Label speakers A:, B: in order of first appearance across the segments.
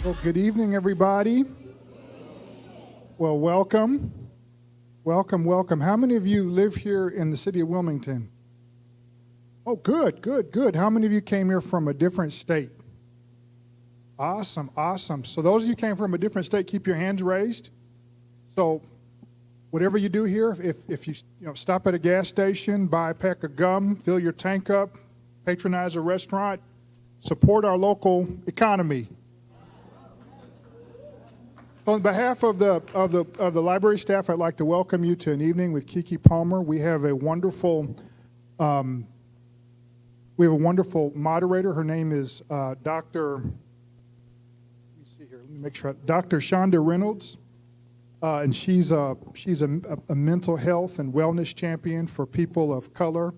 A: Well, good evening, everybody. Well, welcome. Welcome, welcome. How many of you live here in the city of Wilmington? Oh, good, good, good. How many of you came here from a different state? Awesome, awesome. So those of you who came from a different state, keep your hands raised. So whatever you do here, if you stop at a gas station, buy a pack of gum, fill your tank up, patronize a restaurant, support our local economy. On behalf of the library staff, I'd like to welcome you to an evening with Keke Palmer. We have a wonderful moderator. Her name is Dr. Chanda Reynolds, and she's a mental health and wellness champion for people of color.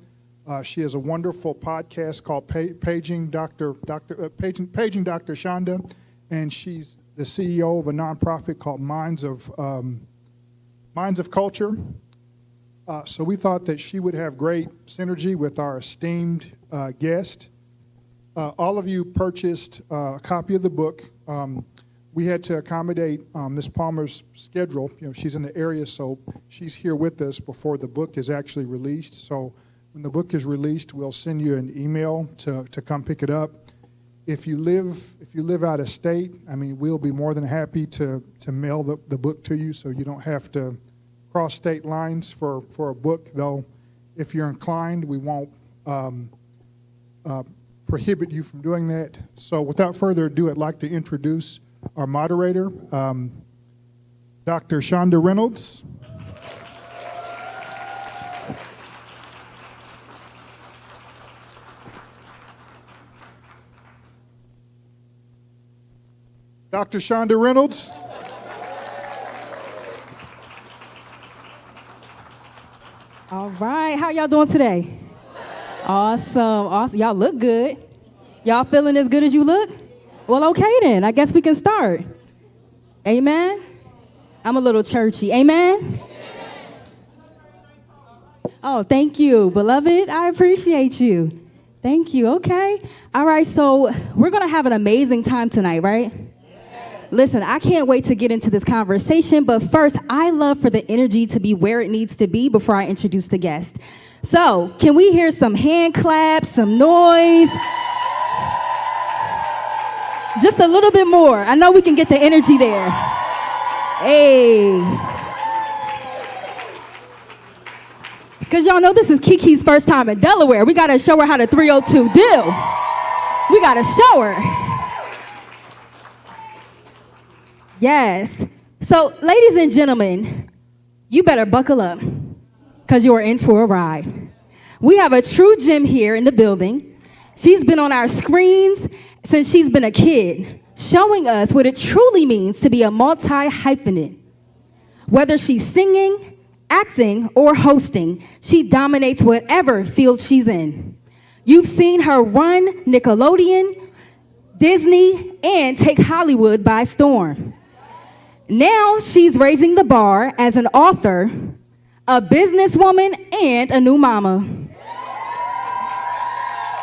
A: She has a wonderful podcast called Paging Dr. Chanda, and she's the CEO of a nonprofit called Minds of Culture. So we thought that she would have great synergy with our esteemed guest. All of you purchased a copy of the book. We had to accommodate Ms. Palmer's schedule. She's in the area, so she's here with us before the book is actually released. So when the book is released, we'll send you an email to come pick it up. If you live out of state, we'll be more than happy to mail the book to you, so you don't have to cross state lines for a book. Though, if you're inclined, we won't prohibit you from doing that. So, without further ado, I'd like to introduce our moderator, Dr. Chanda Reynolds. Dr. Chanda Reynolds.
B: All right, how y'all doing today? Awesome. Y'all look good. Y'all feeling as good as you look? Well, okay then, I guess we can start. Amen? I'm a little churchy. Amen? Oh, thank you, beloved. I appreciate you. Thank you. Okay. All right, so we're going to have an amazing time tonight, right? Listen, I can't wait to get into this conversation, but first, I love for the energy to be where it needs to be before I introduce the guest. So, can we hear some hand claps, some noise? Just a little bit more. I know we can get the energy there. Hey. Because y'all know this is Keke's first time in Delaware. We got to show her how the 302 do. We got to show her. Yes. So, ladies and gentlemen, you better buckle up because you are in for a ride. We have a true gem here in the building. She's been on our screens since she's been a kid, showing us what it truly means to be a multi-hyphenate. Whether she's singing, acting, or hosting, she dominates whatever field she's in. You've seen her run Nickelodeon, Disney, and take Hollywood by storm. Now she's raising the bar as an author, a businesswoman, and a new mama.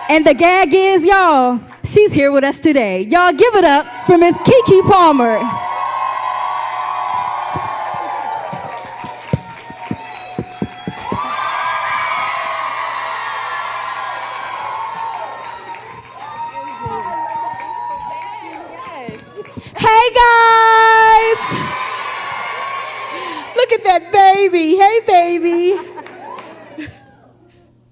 B: And the gag is, y'all, she's here with us today. Y'all give it up for Miss Keke Palmer. Hey guys! Look at that baby. Hey baby.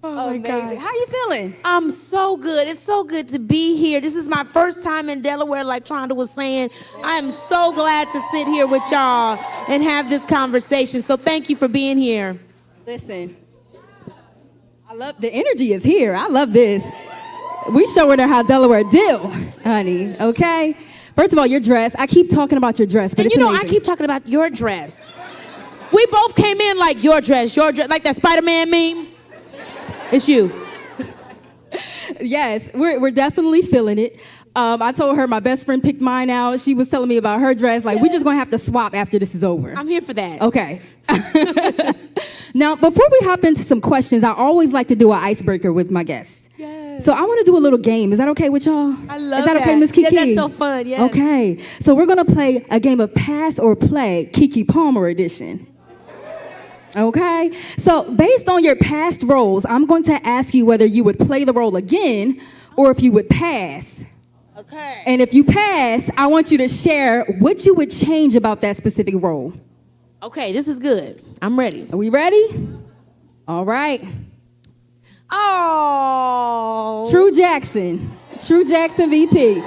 B: Oh my God. How you feeling?
C: I'm so good. It's so good to be here. This is my first time in Delaware, like Chanda was saying. I am so glad to sit here with y'all and have this conversation. So thank you for being here.
B: Listen, I love the energy is here. I love this. We showing her how Delaware do, honey, okay? First of all, your dress. I keep talking about your dress, but
C: and
B: it's amazing.
C: I keep talking about your dress. We both came in like your dress, like that Spider-Man meme. It's you.
B: Yes, we're definitely feeling it. I told her my best friend picked mine out. She was telling me about her dress. Like, we're just going to have to swap after this is over.
C: I'm here for that.
B: Okay. Now, before we hop into some questions, I always like to do an icebreaker with my guests.
C: Yes.
B: So I want to do a little game. Is that okay with y'all?
C: I love
B: Is that okay,
C: that.
B: Miss Keke?
C: Yeah, that's so fun, yes.
B: Okay. So we're going to play a game of pass or play, Keke Palmer edition. Okay? So based on your past roles, I'm going to ask you whether you would play the role again or if you would pass.
C: Okay.
B: And if you pass, I want you to share what you would change about that specific role.
C: Okay, this is good. I'm ready.
B: Are we ready? All right.
C: Oh.
B: True Jackson VP.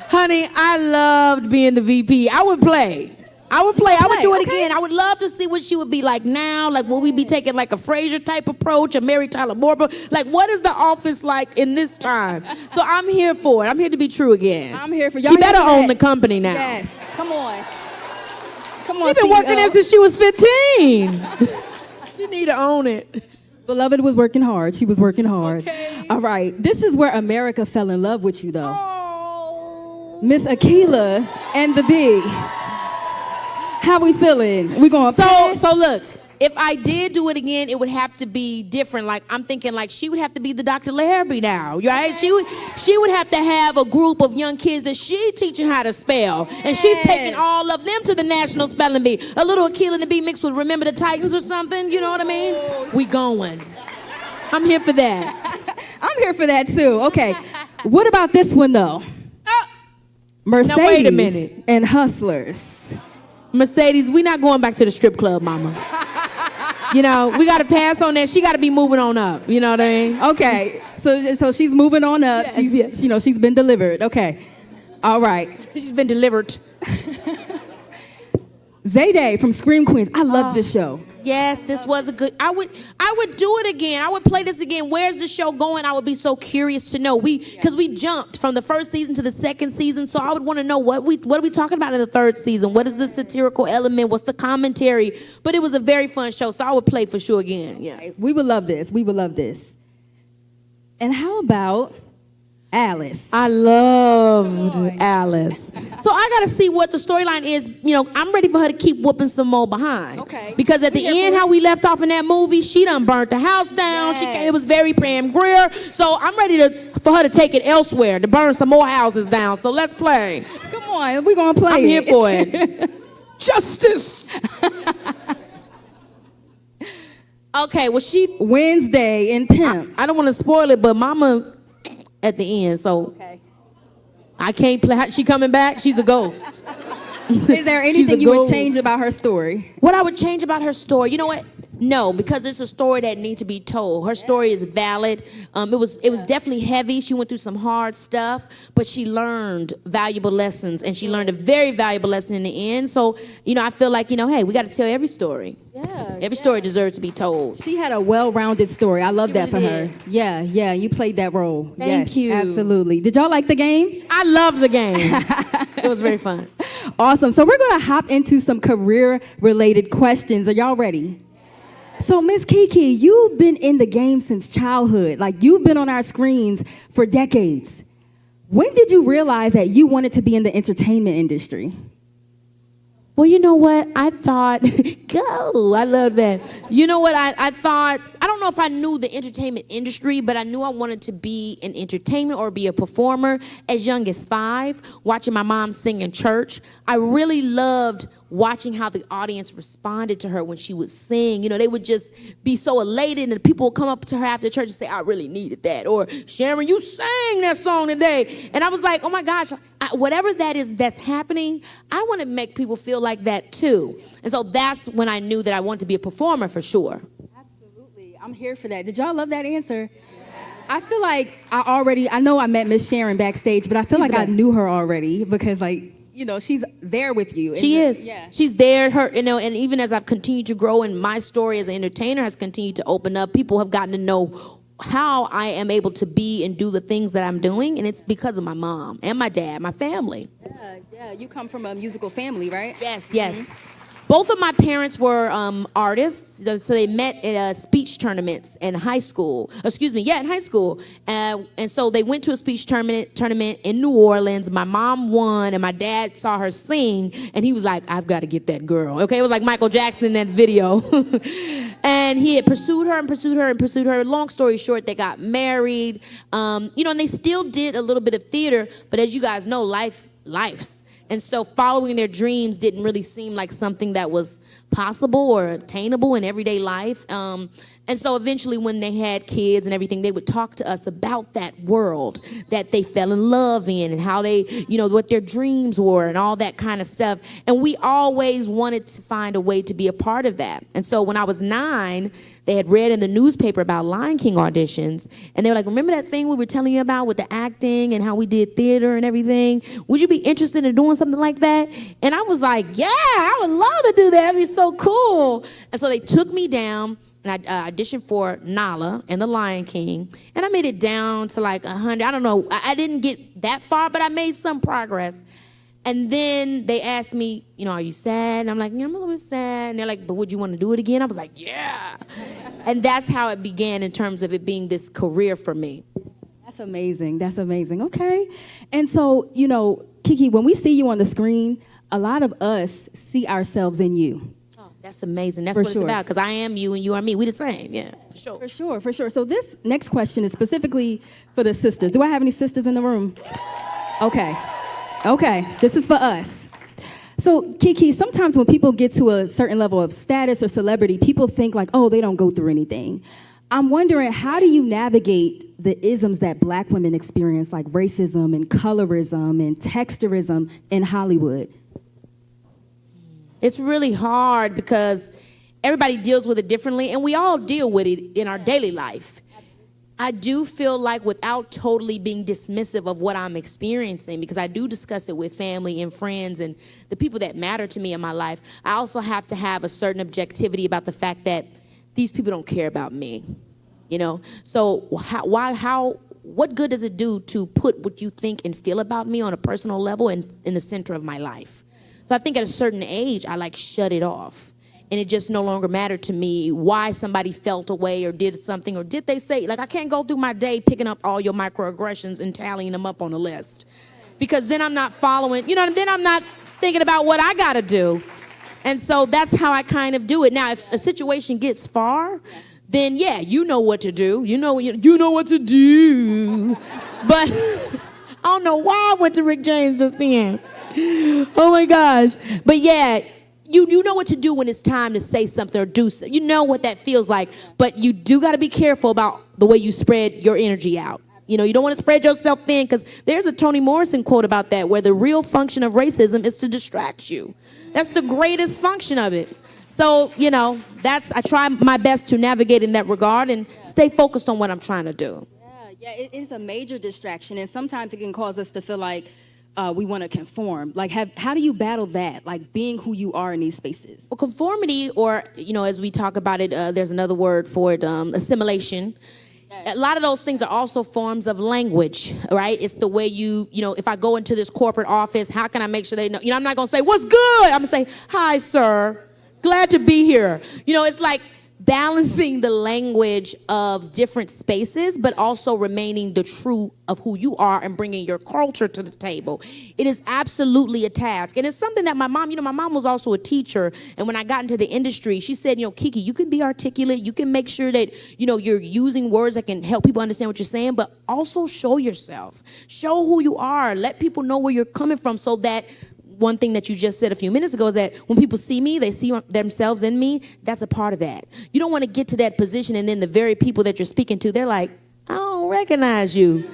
C: Honey, I loved being the VP. I would play. I would do it
B: okay.
C: again. I would love to see what she would be like now. Like, will we be taking like a Frasier type approach, a Mary Tyler Moore? Like, what is the office like in this time? So I'm here for it. I'm here to be true again.
B: I'm here for y'all.
C: She better own the company now.
B: Yes. Come on.
C: She's been working there since she was 15. She need to own it.
B: Beloved was working hard. She was working hard.
C: Okay.
B: All right. This is where America fell in love with you, though.
C: Oh.
B: Miss Akila and the Big. How we feeling? We going to pass?
C: So look, if I did do it again, it would have to be different. Like, I'm thinking like she would have to be the Dr. Larrabee now, right? She would have to have a group of young kids that she's teaching how to spell. And she's taking all of them to the National Spelling Bee. A little Akila and the Bee mixed with Remember the Titans or something, you know what I mean? We going. I'm here for that.
B: I'm here for that, too. Okay. What about this one, though? Mercedes
C: Now, wait a minute.
B: and Hustlers.
C: Mercedes, we not going back to the strip club, mama. You know, we got to pass on that. She got to be moving on up. You know what I mean?
B: Okay. So she's moving on up.
C: Yes,
B: She's,
C: yes.
B: you know, she's been delivered. Okay. All right.
C: She's been delivered.
B: Zayday from Scream Queens. I love this show.
C: Yes, this was a good. I would do it again. I would play this again. Where's the show going? I would be so curious to know. Because we jumped from the first season to the second season, so I would want to know what are we talking about in the third season? What is the satirical element? What's the commentary? But it was a very fun show, so I would play for sure again. Yeah.
B: We would love this. We would love this. And how about Alice?
C: I loved Alice. So I got to see what the storyline is. You know, I'm ready for her to keep whooping some more behind.
B: Okay.
C: Because at the end, how we left off in that movie, she done burnt the house down.
B: Yes.
C: It was very Pam Grier. So I'm ready for her to take it elsewhere, to burn some more houses down. So let's play.
B: Come on, we're going to play
C: I'm here
B: it.
C: for it. Justice. Okay, well,
B: Wednesday in Pimp.
C: I don't want to spoil it, but Mama at the end, so
B: Okay.
C: I can't play. She coming back? She's a ghost.
B: Is there
C: She's
B: anything
C: a
B: you would
C: ghost.
B: change about her story?
C: What I would change about her story, you know what? No, because it's a story that needs to be told. Her story is valid. It was definitely heavy. She went through some hard stuff, but she learned valuable lessons, and she learned a very valuable lesson in the end. So, you know, I feel like, you know, hey, we got to tell every story.
B: Yeah.
C: Every story deserves to be told.
B: She had a well-rounded story. I love
C: She
B: that for
C: really
B: her.
C: did.
B: Yeah, you played that role.
C: Thank
B: Yes,
C: you.
B: Absolutely. Did y'all like the game?
C: I love the game. It was very fun.
B: Awesome. So we're going to hop into some career-related questions. Are y'all ready? So, Miss Keke, you've been in the game since childhood. Like, you've been on our screens for decades. When did you realize that you wanted to be in the entertainment industry?
C: Well, you know what? I thought, go. I love that. You know what? I thought, I don't know if I knew the entertainment industry, but I knew I wanted to be in entertainment or be a performer as young as 5, watching my mom sing in church. I really loved watching how the audience responded to her when she would sing. You know, they would just be so elated, and people would come up to her after church and say, I really needed that. Or, Sharon, you sang that song today. And I was like, oh my gosh, whatever that is that's happening, I want to make people feel like that too. And so that's when I knew that I wanted to be a performer for sure.
B: Absolutely. I'm here for that. Did y'all love that answer? I feel like I know I met Miss Sharon backstage, but I feel like I knew her already because, like, you know, she's there with you.
C: She is.
B: Yeah.
C: She's there. Her, you know, and even as I've continued to grow and my story as an entertainer has continued to open up, people have gotten to know how I am able to be and do the things that I'm doing, and it's because of my mom and my dad, my family.
B: Yeah. You come from a musical family, right?
C: Yes. Both of my parents were artists, so they met at speech tournaments in high school. In high school. And so they went to a speech tournament in New Orleans. My mom won, and my dad saw her sing, and he was like, I've got to get that girl. Okay, it was like Michael Jackson in that video. And he had pursued her and pursued her and pursued her. Long story short, they got married. And they still did a little bit of theater, but as you guys know, life's. And so following their dreams didn't really seem like something that was possible or attainable in everyday life. And so eventually when they had kids and everything, they would talk to us about that world that they fell in love in and how they, what their dreams were and all that kind of stuff. And we always wanted to find a way to be a part of that. And so when I was 9, they had read in the newspaper about Lion King auditions. And they were like, remember that thing we were telling you about with the acting and how we did theater and everything? Would you be interested in doing something like that? And I was like, yeah, I would love to do that. It'd be so cool. And so they took me down. And I auditioned for Nala and the Lion King. And I made it down to like 100. I don't know. I didn't get that far, but I made some progress. And then they asked me, are you sad? And I'm like, yeah, I'm a little bit sad. And they're like, but would you want to do it again? I was like, yeah. And that's how it began in terms of it being this career for me.
B: That's amazing. That's amazing. Okay. And so, Keke, when we see you on the screen, a lot of us see ourselves in you.
C: That's amazing. That's what it's about, because I am you and you are me. We the same. Yeah, for sure.
B: For sure. So this next question is specifically for the sisters. Do I have any sisters in the room? Okay. This is for us. So, Keke, sometimes when people get to a certain level of status or celebrity, people think like, oh, they don't go through anything. I'm wondering, how do you navigate the isms that Black women experience, like racism and colorism and texturism in Hollywood?
C: It's really hard because everybody deals with it differently, and we all deal with it in our daily life. I do feel like, without totally being dismissive of what I'm experiencing, because I do discuss it with family and friends and the people that matter to me in my life, I also have to have a certain objectivity about the fact that these people don't care about me, So what good does it do to put what you think and feel about me on a personal level in the center of my life? So I think at a certain age, I shut it off. And it just no longer mattered to me why somebody felt a way or did something, or did they say, I can't go through my day picking up all your microaggressions and tallying them up on a list. Because then I'm not following, then I'm not thinking about what I got to do. And so that's how I kind of do it. Now, if a situation gets far, then yeah, you know what to do. You know what to do. But I don't know why I went to Rick James just then. Oh my gosh. But yeah, you know what to do when it's time to say something or do something. You know what that feels like. But you do got to be careful about the way you spread your energy out. You don't want to spread yourself thin, because there's a Toni Morrison quote about that, where the real function of racism is to distract you. That's the greatest function of it. So, I try my best to navigate in that regard and stay focused on what I'm trying to do.
B: Yeah, it is a major distraction, and sometimes it can cause us to feel like we want to conform. How do you battle that, being who you are in these spaces?
C: Well, conformity, or, as we talk about it, there's another word for it, assimilation. Yes. A lot of those things are also forms of language, right? It's the way if I go into this corporate office, how can I make sure they know? I'm not going to say, what's good? I'm going to say, hi, sir. Glad to be here. It's like balancing the language of different spaces, but also remaining the true of who you are and bringing your culture to the table. It is absolutely a task. And it's something that my mom was also a teacher. And when I got into the industry, she said, Keke, you can be articulate. You can make sure that, you're using words that can help people understand what you're saying, but also show yourself. Show who you are. Let people know where you're coming from, so that one thing that you just said a few minutes ago is that when people see me, they see themselves in me. That's a part of that. You don't want to get to that position and then the very people that you're speaking to, they're like, I don't recognize you.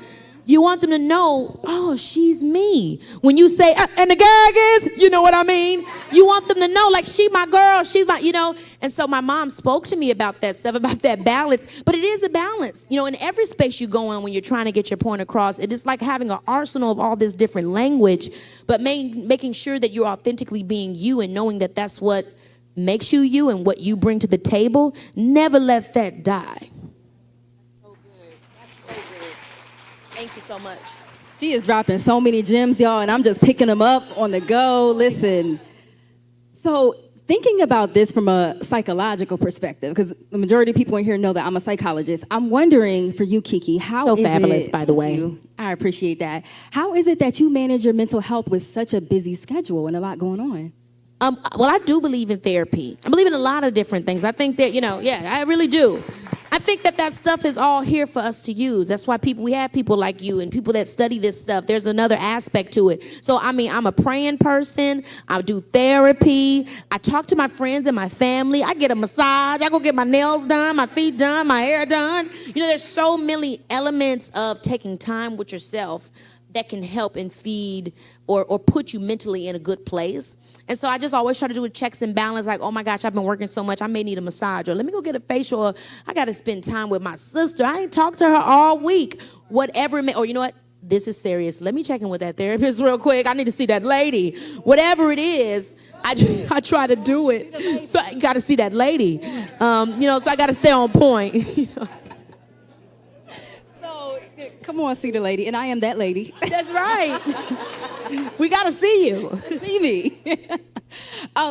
C: You want them to know, oh, she's me. When you say, and the gag is, you know what I mean? You want them to know, she my girl, she's my, And so my mom spoke to me about that stuff, about that balance. But it is a balance. In every space you go in when you're trying to get your point across, it is like having an arsenal of all this different language, but making sure that you're authentically being you and knowing that that's what makes you you and what you bring to the table. Never let that die. Thank you so much.
B: She is dropping so many gems, y'all, and I'm just picking them up on the go. Listen. So thinking about this from a psychological perspective, because the majority of people in here know that I'm a psychologist, I'm wondering for you, Keke, how is
C: fabulous,
B: it,
C: by the way.
B: I appreciate that. How is it that you manage your mental health with such a busy schedule and a lot going on?
C: Well, I do believe in therapy. I believe in a lot of different things. I think that, yeah, I really do. I think that stuff is all here for us to use. That's why we have people like you and people that study this stuff. There's another aspect to it. So, I mean, I'm a praying person. I do therapy. I talk to my friends and my family. I get a massage. I go get my nails done, my feet done, my hair done. There's so many elements of taking time with yourself that can help and feed or put you mentally in a good place. And so I just always try to do a checks and balance, like, oh my gosh, I've been working so much, I may need a massage, or let me go get a facial, or I got to spend time with my sister. I ain't talked to her all week. Whatever, or you know what? This is serious. Let me check in with that therapist real quick. I need to see that lady. Whatever it is, I try to do it. So I got to see that lady. So I got to stay on point.
B: So come on, see the lady, and I am that lady.
C: That's right. We got to see you.
B: See me.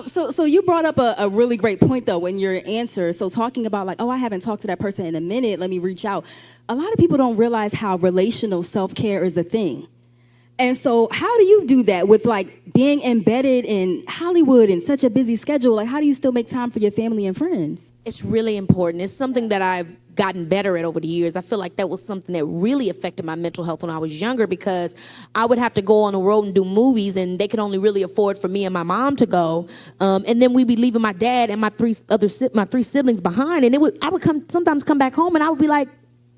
B: So you brought up a really great point, though, in your answer. So talking about like, oh, I haven't talked to that person in a minute, let me reach out. A lot of people don't realize how relational self-care is a thing. And so how do you do that with like being embedded in Hollywood and such a busy schedule? Like, how do you still make time for your family and friends?
C: It's really important. It's something that I've gotten better at over the years. I feel like that was something that really affected my mental health when I was younger, because I would have to go on the road and do movies, and they could only really afford for me and my mom to go. And then we'd be leaving my dad and my three siblings behind, and I would sometimes come back home, and I would be like,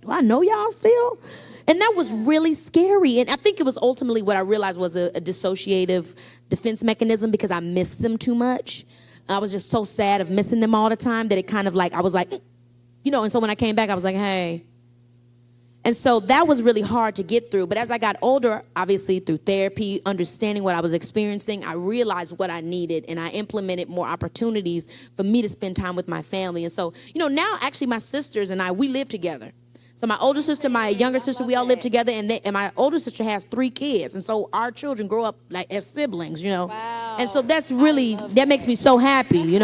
C: do I know y'all still? And that was really scary. And I think it was ultimately what I realized was a dissociative defense mechanism, because I missed them too much. I was just so sad of missing them all the time that it kind of like, I was like, and so when I came back, I was like, hey. And so that was really hard to get through. But as I got older, obviously through therapy, understanding what I was experiencing, I realized what I needed, and I implemented more opportunities for me to spend time with my family. And so, now actually my sisters and we live together. So my older sister, my younger sister, we all live together, and my older sister has 3 kids. And so our children grow up like as siblings,
B: Wow.
C: And so that's really, that makes me so happy,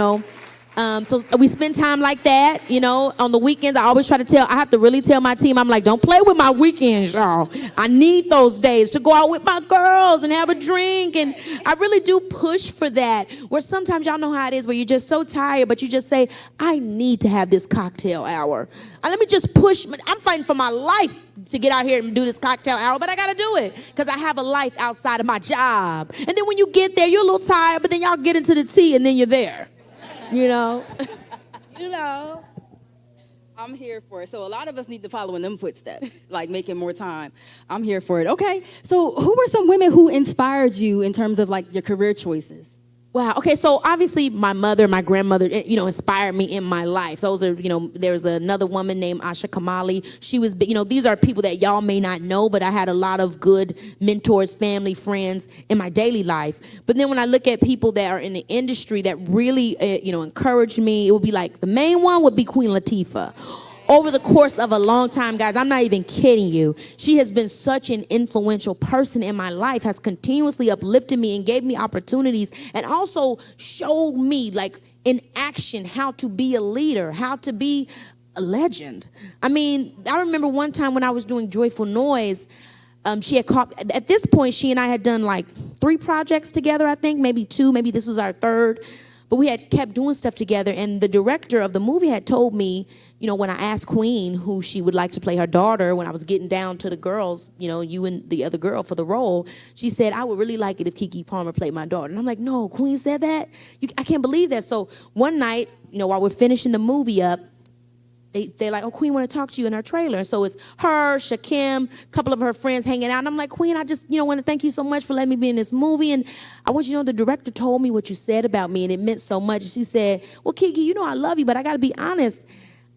C: So we spend time like that, On the weekends, I always I have to really tell my team, I'm like, don't play with my weekends, y'all. I need those days to go out with my girls and have a drink. And I really do push for that, where sometimes y'all know how it is, where you're just so tired, but you just say, I need to have this cocktail hour. Let me just push. I'm fighting for my life to get out here and do this cocktail hour, but I got to do it because I have a life outside of my job. And then when you get there, you're a little tired, but then y'all get into the tea and then you're there.
B: I'm here for it. So a lot of us need to follow in them footsteps, like making more time. I'm here for it. Okay. So who were some women who inspired you in terms of like your career choices?
C: Wow. Okay. So obviously my mother, my grandmother, inspired me in my life. Those are, there's another woman named Asha Kamali. She was, these are people that y'all may not know, but I had a lot of good mentors, family, friends in my daily life. But then when I look at people that are in the industry that really, encouraged me, it would be like, the main one would be Queen Latifah. Over the course of a long time, guys, I'm not even kidding you. She has been such an influential person in my life, has continuously uplifted me and gave me opportunities, and also showed me, like, in action, how to be a leader, how to be a legend. I mean, I remember one time when I was doing Joyful Noise, she had caught, at this point, she and I had done like 3 projects together, I think, maybe 2, maybe this was our 3rd. But we had kept doing stuff together, and the director of the movie had told me, when I asked Queen who she would like to play her daughter, when I was getting down to the girls, you and the other girl for the role, she said, I would really like it if Keke Palmer played my daughter. And I'm like, no, Queen said that? I can't believe that. So one night, while we're finishing the movie up, they're like, oh, Queen want to talk to you in her trailer. And so it's her, Shakim, a couple of her friends hanging out. And I'm like, Queen, I just, want to thank you so much for letting me be in this movie. And I want you to know the director told me what you said about me, and it meant so much. And she said, well, Keke, I love you, but I got to be honest.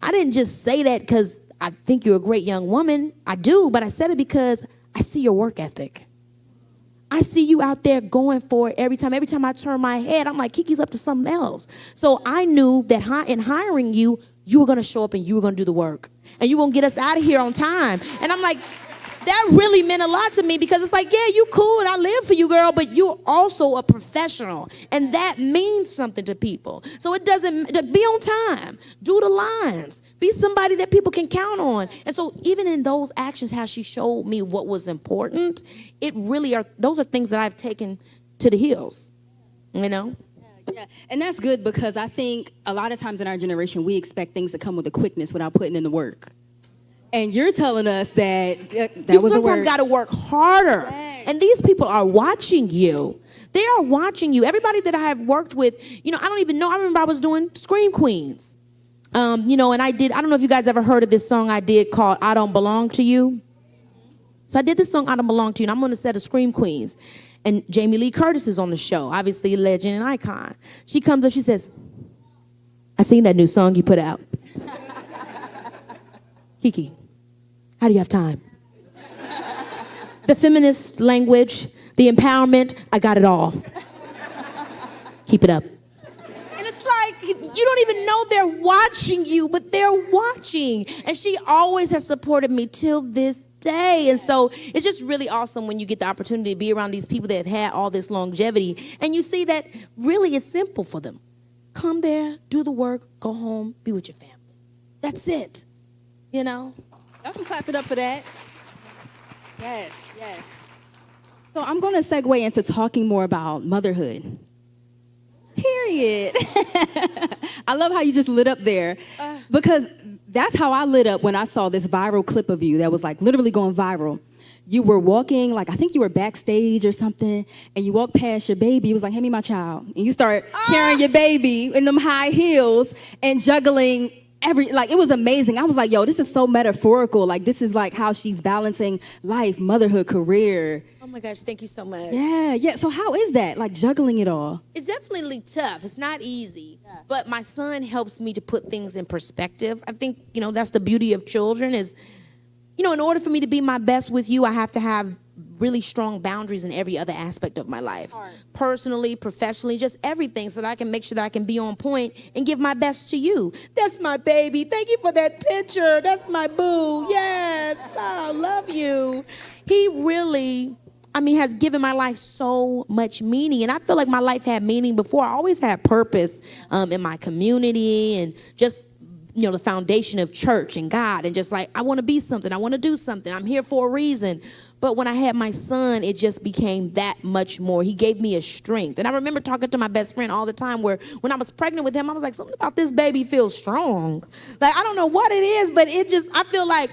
C: I didn't just say that because I think you're a great young woman. I do, but I said it because I see your work ethic. I see you out there going for it every time. Every time I turn my head, I'm like, Keke's up to something else. So I knew that in hiring you, you were going to show up and you were going to do the work. And you were going to get us out of here on time. And I'm like, that really meant a lot to me, because it's like, yeah, you cool and I live for you, girl, but you're also a professional. And that means something to people. So it doesn't, be on time, do the lines, be somebody that people can count on. And so even in those actions, how she showed me what was important, those are things that I've taken to the hills,
B: Yeah, and that's good because I think a lot of times in our generation, we expect things to come with a quickness without putting in the work. And you're telling us that that
C: You
B: was a
C: sometimes
B: work.
C: got to work harder.
B: Right.
C: And these people are watching you. They are watching you. Everybody that I have worked with, I don't even know. I remember I was doing Scream Queens. And I don't know if you guys ever heard of this song I did called I Don't Belong to You. So I did this song, I Don't Belong to You, and I'm on the set of Scream Queens. And Jamie Lee Curtis is on the show, obviously a legend and icon. She comes up, she says, I seen that new song you put out. Keke, how do you have time? The feminist language, the empowerment, I got it all. Keep it up. And it's like, you don't even know they're watching you, but they're watching. And she always has supported me till this day. And so it's just really awesome when you get the opportunity to be around these people that have had all this longevity. And you see that really it's simple for them. Come there, do the work, go home, be with your family. That's it.
B: Y'all can clap it up for that. Yes, yes. So I'm going to segue into talking more about motherhood. Period. I love how you just lit up there because that's how I lit up when I saw this viral clip of you that was like literally going viral. You were walking, like I think you were backstage or something, and you walked past your baby. You was like, hand me my child. And you start carrying your baby in them high heels and juggling it was amazing. I was like, yo, this is so metaphorical. Like, this is like how she's balancing life, motherhood, career.
C: Oh my gosh, thank you so much.
B: Yeah. So how is that, like juggling it all?
C: It's definitely tough. It's not easy. But my son helps me to put things in perspective. I think, that's the beauty of children is, in order for me to be my best with you, I have to have really strong boundaries in every other aspect of my life. Personally, professionally, just everything so that I can make sure that I can be on point and give my best to you. That's my baby. Thank you for that picture. That's my boo. Yes, I love you. He really, has given my life so much meaning. And I feel like my life had meaning before. I always had purpose in my community and just the foundation of church and God and just like, I want to be something. I want to do something. I'm here for a reason. But when I had my son, it just became that much more. He gave me a strength. And I remember talking to my best friend all the time where when I was pregnant with him, I was like, something about this baby feels strong. Like, I don't know what it is, but I feel like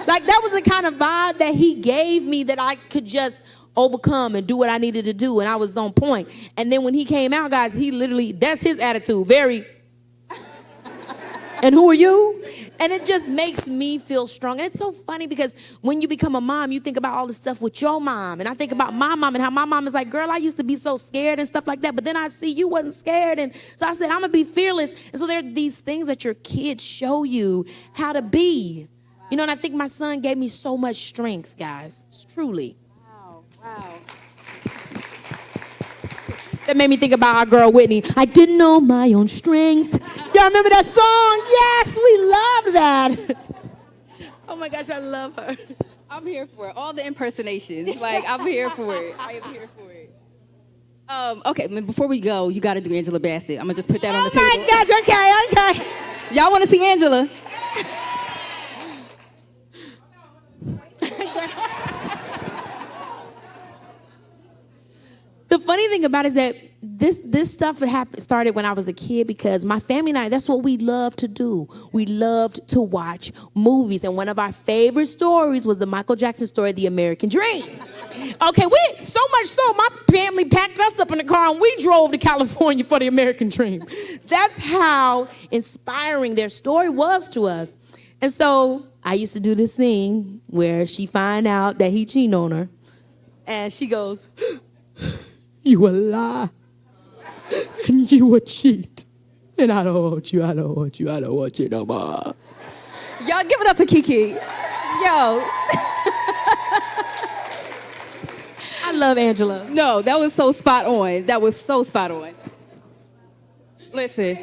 C: that was the kind of vibe that he gave me that I could just overcome and do what I needed to do. And I was on point. And then when he came out, guys, that's his attitude. Very, and who are you? And it just makes me feel strong. And it's so funny because when you become a mom, you think about all the stuff with your mom. And I think about my mom and how my mom is like, girl, I used to be so scared and stuff like that. But then I see you wasn't scared. And so I said, I'm going to be fearless. And so there are these things that your kids show you how to be. And I think my son gave me so much strength, guys. It's truly.
B: Wow.
C: That made me think about our girl Whitney. I didn't know my own strength. Y'all remember that song? Yes, we love that. Oh my gosh, I love her.
B: I'm here for it. All the impersonations. Like, I'm here for it. I am here for it. Okay, before we go, you got to do Angela Bassett. I'm going to just put that on the table.
C: Oh my gosh, okay.
B: Y'all want to see Angela?
C: The funny thing about it is that this stuff started when I was a kid because my family and I, that's what we loved to do. We loved to watch movies. And one of our favorite stories was the Michael Jackson story, The American Dream. Okay, so much so, my family packed us up in the car and we drove to California for The American Dream. That's how inspiring their story was to us. And so I used to do this scene where she find out that he cheating on her. And she goes, you a lie, and you a cheat, and I don't want you no more.
B: Y'all give it up for Keke. Yo.
C: I love Angela.
B: No, that was so spot on. Listen.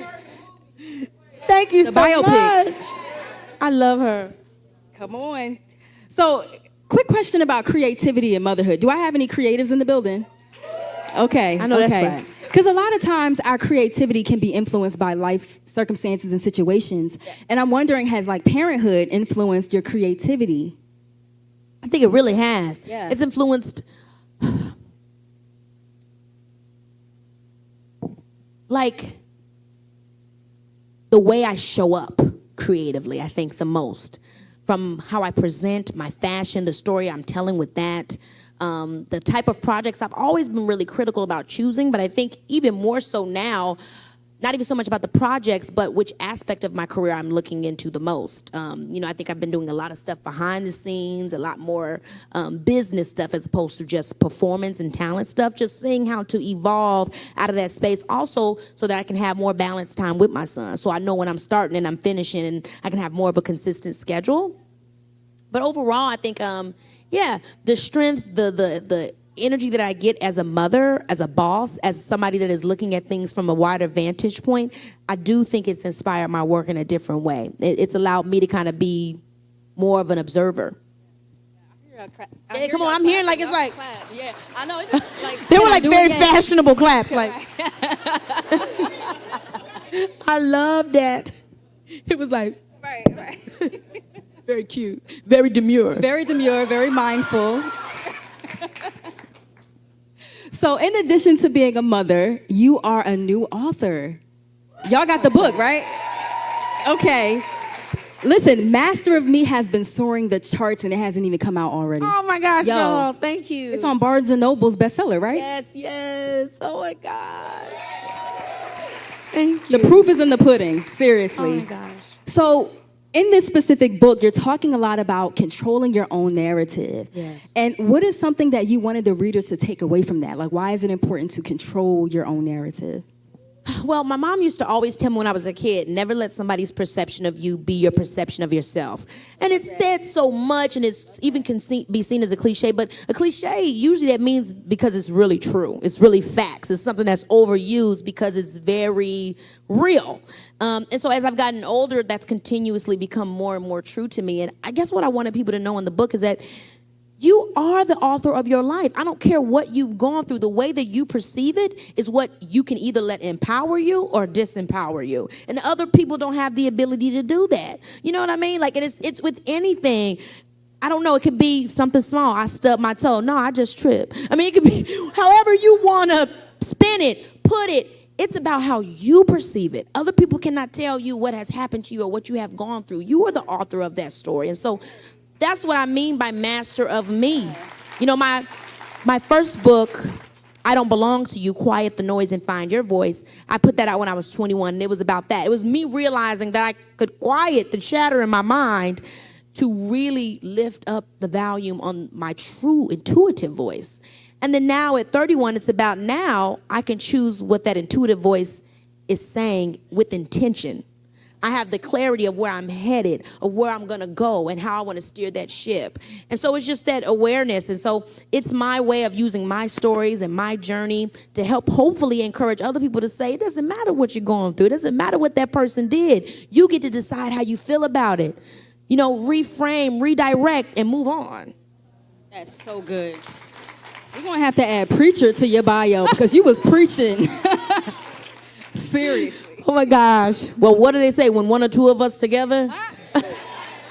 C: Thank you
B: The
C: so
B: biopic.
C: much. I love her.
B: Come on. So, quick question about creativity and motherhood. Do I have any creatives in the building? Okay.
C: I know that's right.
B: Because a lot of times our creativity can be influenced by life circumstances and situations. And I'm wondering, has like parenthood influenced your creativity?
C: I think it really has.
B: Yeah.
C: It's influenced. like the way I show up creatively, I think the most. From how I present, my fashion, the story I'm telling with that, the type of projects I've always been really critical about choosing, but I think even more so now, not even so much about the projects, but which aspect of my career I'm looking into the most. I think I've been doing a lot of stuff behind the scenes, a lot more business stuff as opposed to just performance and talent stuff, just seeing how to evolve out of that space also so that I can have more balanced time with my son. So I know when I'm starting and I'm finishing and I can have more of a consistent schedule. But overall, I think, the strength, the energy that I get as a mother, as a boss, as somebody that is looking at things from a wider vantage point, I do think it's inspired my work in a different way. It's allowed me to kind of be more of an observer. Come on, I'm hearing like it's like.
B: Yeah, I know. It's just like
C: they were like very fashionable claps. Like, I love that. It was like.
B: Right.
C: Very cute, very demure.
B: Very demure, very mindful. So in addition to being a mother, you are a new author. Y'all got the book, right? Okay. Listen, Master of Me has been soaring the charts and it hasn't even come out already.
C: Oh my gosh,
B: Yo,
C: no, thank you.
B: It's on Barnes & Noble's bestseller, right?
C: Yes. Oh my gosh. Thank you.
B: The proof is in the pudding, seriously.
C: Oh my gosh.
B: So in this specific book, you're talking a lot about controlling your own narrative.
C: Yes.
B: And what is something that you wanted the readers to take away from that? Like, why is it important to control your own narrative?
C: Well, my mom used to always tell me when I was a kid, never let somebody's perception of you be your perception of yourself. And it's said so much, and it's even can be seen as a cliche, but a cliche, usually that means because it's really true. It's really facts. It's something that's overused because it's very real. And so as I've gotten older, that's continuously become more and more true to me. And I guess what I wanted people to know in the book is that you are the author of your life. I don't care what you've gone through. The way that you perceive it is what you can either let empower you or disempower you. And other people don't have the ability to do that. You know what I mean? Like it's with anything. I don't know. It could be something small. I stubbed my toe. No, I just tripped. I mean, it could be however you want to spin it, put it. It's about how you perceive it. Other people cannot tell you what has happened to you or what you have gone through. You are the author of that story. And so that's what I mean by Master of Me. You know, my first book, I Don't Belong to You, Quiet the Noise and Find Your Voice, I put that out when I was 21, and it was about that. It was me realizing that I could quiet the chatter in my mind to really lift up the volume on my true intuitive voice. And then now at 31, it's about now I can choose what that intuitive voice is saying with intention. I have the clarity of where I'm headed, of where I'm going to go, and how I want to steer that ship. And so it's just that awareness. And so it's my way of using my stories and my journey to help hopefully encourage other people to say, it doesn't matter what you're going through. It doesn't matter what that person did. You get to decide how you feel about it. You know, reframe, redirect, and move on.
B: That's so good. You're going to have to add preacher to your bio because you was preaching. Seriously.
C: Oh my gosh. Well, what do they say? When one or two of us together?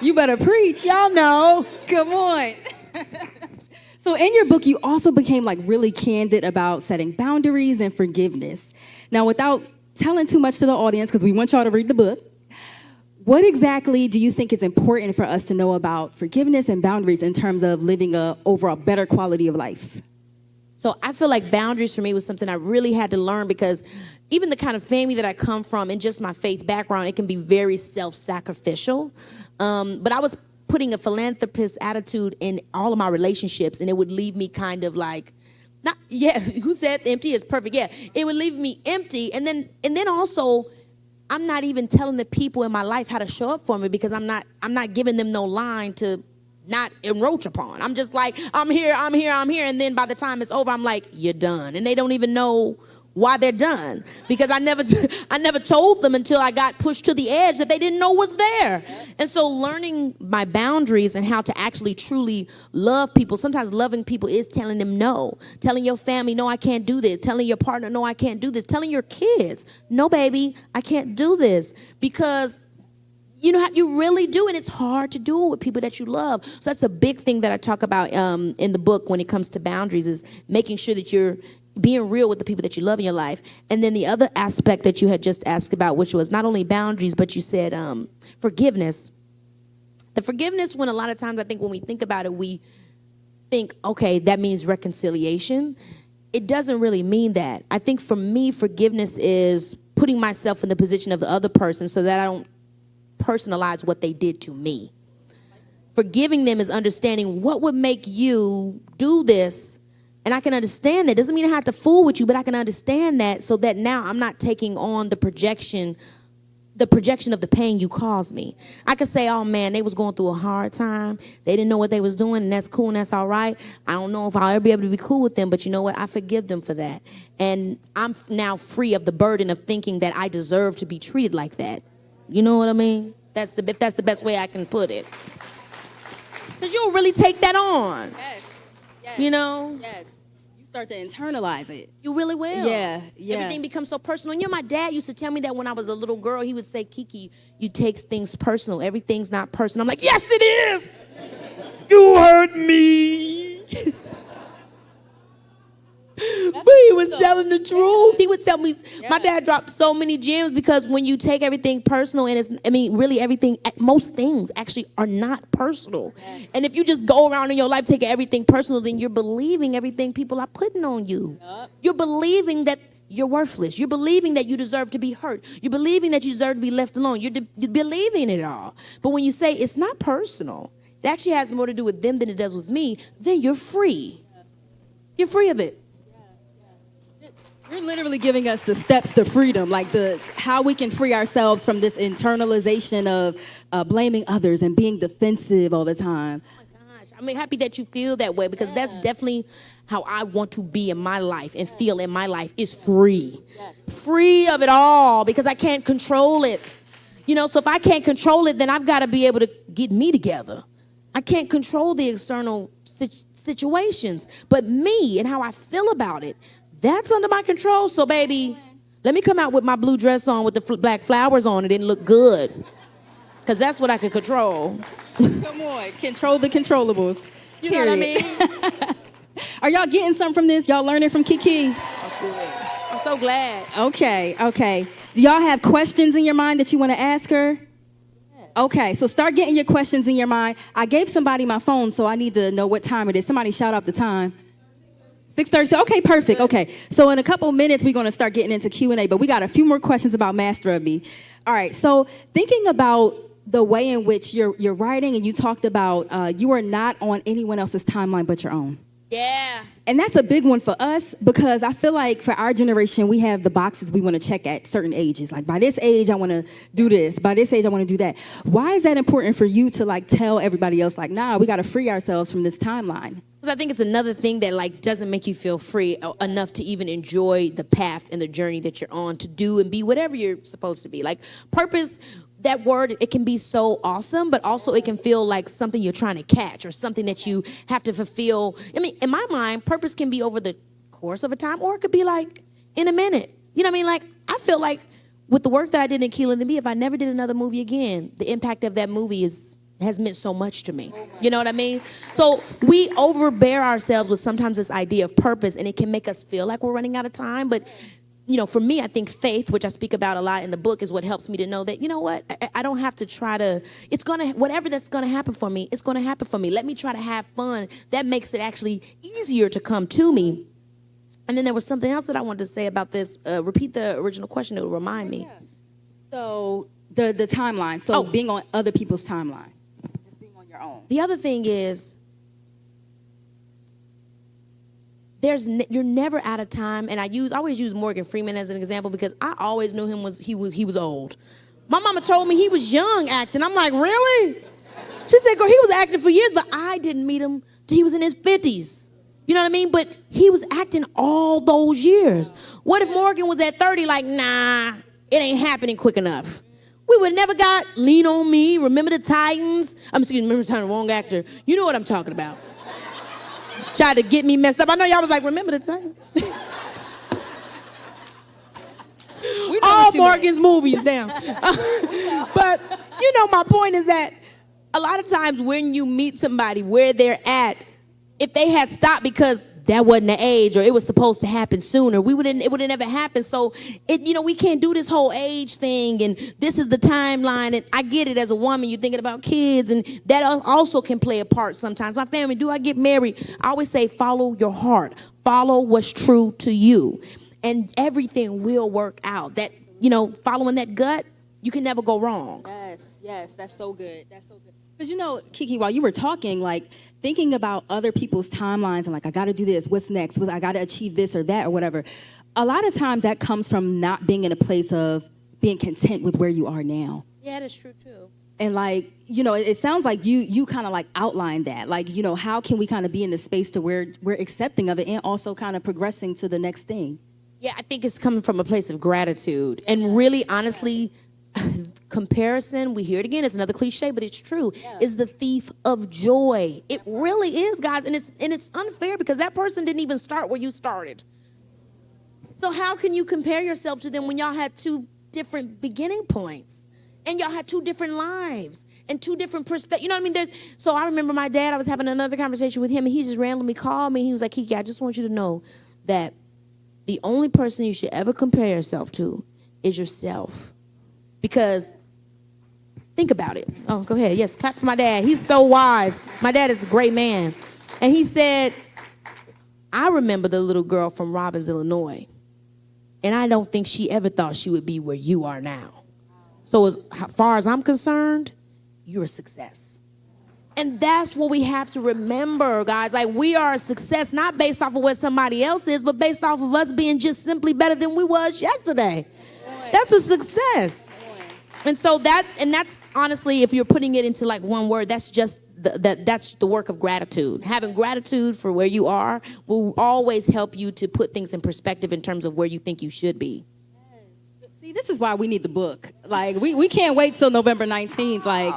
B: You better preach.
C: Y'all know.
B: Come on. So in your book, you also became like really candid about setting boundaries and forgiveness. Now, without telling too much to the audience, because we want y'all to read the book, what exactly do you think is important for us to know about forgiveness and boundaries in terms of living a overall better quality of life?
C: So I feel like boundaries for me was something I really had to learn because even the kind of family that I come from and just my faith background, it can be very self-sacrificial. But I was putting a philanthropist attitude in all of my relationships, and it would leave me kind of like, who said empty is perfect? Yeah, it would leave me empty. And then also, I'm not even telling the people in my life how to show up for me because I'm not giving them no line to not encroach upon. I'm just like, I'm here. And then by the time it's over, I'm like, you're done. And they don't even know why they're done because I never told them until I got pushed to the edge that they didn't know was there. And so learning my boundaries and how to actually truly love people. Sometimes loving people is telling them no. Telling your family, no, I can't do this. Telling your partner, no, I can't do this. Telling your kids, no, baby, I can't do this. Because you know how you really do, and it's hard to do it with people that you love. So that's a big thing that I talk about in the book when it comes to boundaries is making sure that you're being real with the people that you love in your life. And then the other aspect that you had just asked about, which was not only boundaries, but you said forgiveness. The forgiveness, when a lot of times I think when we think about it, we think, okay, that means reconciliation. It doesn't really mean that. I think for me, forgiveness is putting myself in the position of the other person so that I don't personalize what they did to me. Forgiving them is understanding what would make you do this, and I can understand that. Doesn't mean I have to fool with you, but I can understand that so that now I'm not taking on the projection of the pain you caused me. I could say, oh man, they was going through a hard time. They didn't know what they was doing, and that's cool and that's all right. I don't know if I'll ever be able to be cool with them, but you know what? I forgive them for that. And I'm now free of the burden of thinking that I deserve to be treated like that. You know what I mean? That's the best way I can put it. Because you'll really take that on.
B: Yes.
C: You know?
B: Yes. You start to internalize it.
C: You really will.
B: Yeah.
C: Everything becomes so personal. And you know, my dad used to tell me that when I was a little girl. He would say, Keke, you take things personal. Everything's not personal. I'm like, yes, it is. You hurt me. But he was telling the truth. He would tell me, my dad dropped so many gems because when you take everything personal, and really everything, most things actually are not personal. Yes. And if you just go around in your life taking everything personal, then you're believing everything people are putting on you. Yep. You're believing that you're worthless. You're believing that you deserve to be hurt. You're believing that you deserve to be left alone. You're believing it all. But when you say it's not personal, it actually has more to do with them than it does with me, then you're free. You're free of it.
B: You're literally giving us the steps to freedom, like how we can free ourselves from this internalization of blaming others and being defensive all the time.
C: Oh my gosh, I'm happy that you feel that way because that's definitely how I want to be in my life and feel in my life is free. Yes. Free of it all because I can't control it. You know, so if I can't control it, then I've got to be able to get me together. I can't control the external situations, but me and how I feel about it, that's under my control. So, baby, let me come out with my blue dress on with the black flowers on. It didn't look good. Because that's what I can control.
B: Come on. Control the controllables.
C: You know what I mean?
B: Are y'all getting something from this? Y'all learning from Keke?
C: I'm so glad.
B: Okay. Do y'all have questions in your mind that you want to ask her? Okay, so start getting your questions in your mind. I gave somebody my phone, so I need to know what time it is. Somebody shout out the time. 6:30. Okay, perfect. Okay, so in a couple minutes, we're going to start getting into Q&A, but we got a few more questions about Master of Me. All right, so thinking about the way in which you're writing, and you talked about you are not on anyone else's timeline but your own.
C: Yeah.
B: And that's a big one for us because I feel like for our generation, we have the boxes we want to check at certain ages. Like by this age, I want to do this. By this age, I want to do that. Why is that important for you to like tell everybody else like, nah, we got to free ourselves from this timeline?
C: Because I think it's another thing that like doesn't make you feel free enough to even enjoy the path and the journey that you're on to do and be whatever you're supposed to be. Like purpose, that word, it can be so awesome, but also it can feel like something you're trying to catch or something that you have to fulfill. I mean, in my mind, purpose can be over the course of a time, or it could be like in a minute. You know what I mean? Like, I feel like with the work that I did in Keelan and Me, if I never did another movie again, the impact of that movie has meant so much to me. You know what I mean? So we overbear ourselves with sometimes this idea of purpose, and it can make us feel like we're running out of time, but you know, for me, I think faith, which I speak about a lot in the book, is what helps me to know that, you know what, I don't have to try to, whatever that's going to happen for me, it's going to happen for me. Let me try to have fun. That makes it actually easier to come to me. And then there was something else that I wanted to say about this. Repeat the original question. It will remind me.
B: So the timeline. So being on other people's timeline. Just being on your own.
C: The other thing is, you're never out of time, and I always use Morgan Freeman as an example because I always knew he was old. My mama told me he was young acting. I'm like, really? She said, girl, he was acting for years, but I didn't meet him till he was in his 50s. You know what I mean? But he was acting all those years. What if Morgan was at 30 like, nah, it ain't happening quick enough? We would have never got Lean on Me, Remember the Titans. Remember the Titans, wrong actor. You know what I'm talking about. Tried to get me messed up. I know y'all was like, remember the time? All Morgan's movies down. But, you know, my point is that a lot of times when you meet somebody where they're at, if they had stopped because that wasn't the age, or it was supposed to happen sooner. It would have never happened. So we can't do this whole age thing, and this is the timeline. And I get it, as a woman, you're thinking about kids, and that also can play a part sometimes. My family, do I get married? I always say, follow your heart. Follow what's true to you, and everything will work out. That, following that gut, you can never go wrong.
B: Yes, that's so good. That's so good. Because, Keke, while you were talking, like, thinking about other people's timelines and, like, I got to do this, what's next? I got to achieve this or that or whatever. A lot of times that comes from not being in a place of being content with where you are now.
C: Yeah, that's true, too.
B: And, like, it sounds like you kind of, like, outlined that. Like, how can we kind of be in the space to where we're accepting of it and also kind of progressing to the next thing?
C: Yeah, I think it's coming from a place of gratitude. And really, honestly, comparison, we hear it again, it's another cliche, but it's true, is the thief of joy. It really is, guys. And it's unfair because that person didn't even start where you started. So how can you compare yourself to them when y'all had two different beginning points? And y'all had two different lives and two different perspectives. You know what I mean? So I remember my dad, I was having another conversation with him, and he just randomly called me. He was like, Keke, I just want you to know that the only person you should ever compare yourself to is yourself. Because think about it. Oh, go ahead. Yes, clap for my dad. He's so wise. My dad is a great man. And he said, I remember the little girl from Robbins, Illinois. And I don't think she ever thought she would be where you are now. So as far as I'm concerned, you're a success. And that's what we have to remember, guys. Like, we are a success, not based off of what somebody else is, but based off of us being just simply better than we was yesterday. That's a success. And so that's honestly, if you're putting it into like one word, that's just that's the work of gratitude. Having gratitude for where you are will always help you to put things in perspective in terms of where you think you should be.
B: See, this is why we need the book. Like, we can't wait till November 19th. Like,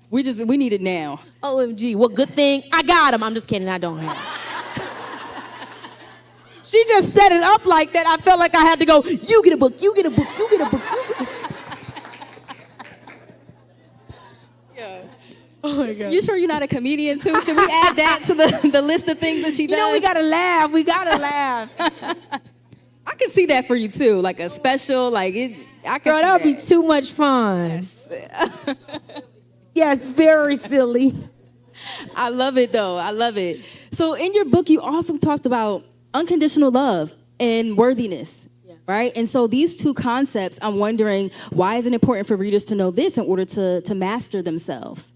B: we need it now.
C: OMG, well, good thing I got him. I'm just kidding, I don't have him. She just set it up like that. I felt like I had to go, you get a book, you get a book, you get a book, you get a book. Oh my God.
B: You sure you're not a comedian too? Should we add that to the list of things that she does?
C: We gotta laugh. We gotta laugh.
B: I can see that for you too, like a special, like it.
C: Girl, that would be too much fun.
B: Yes.
C: Yes, very silly.
B: I love it though. I love it. So in your book, you also talked about unconditional love and worthiness. Right? And so these two concepts, I'm wondering, why is it important for readers to know this in order to master themselves?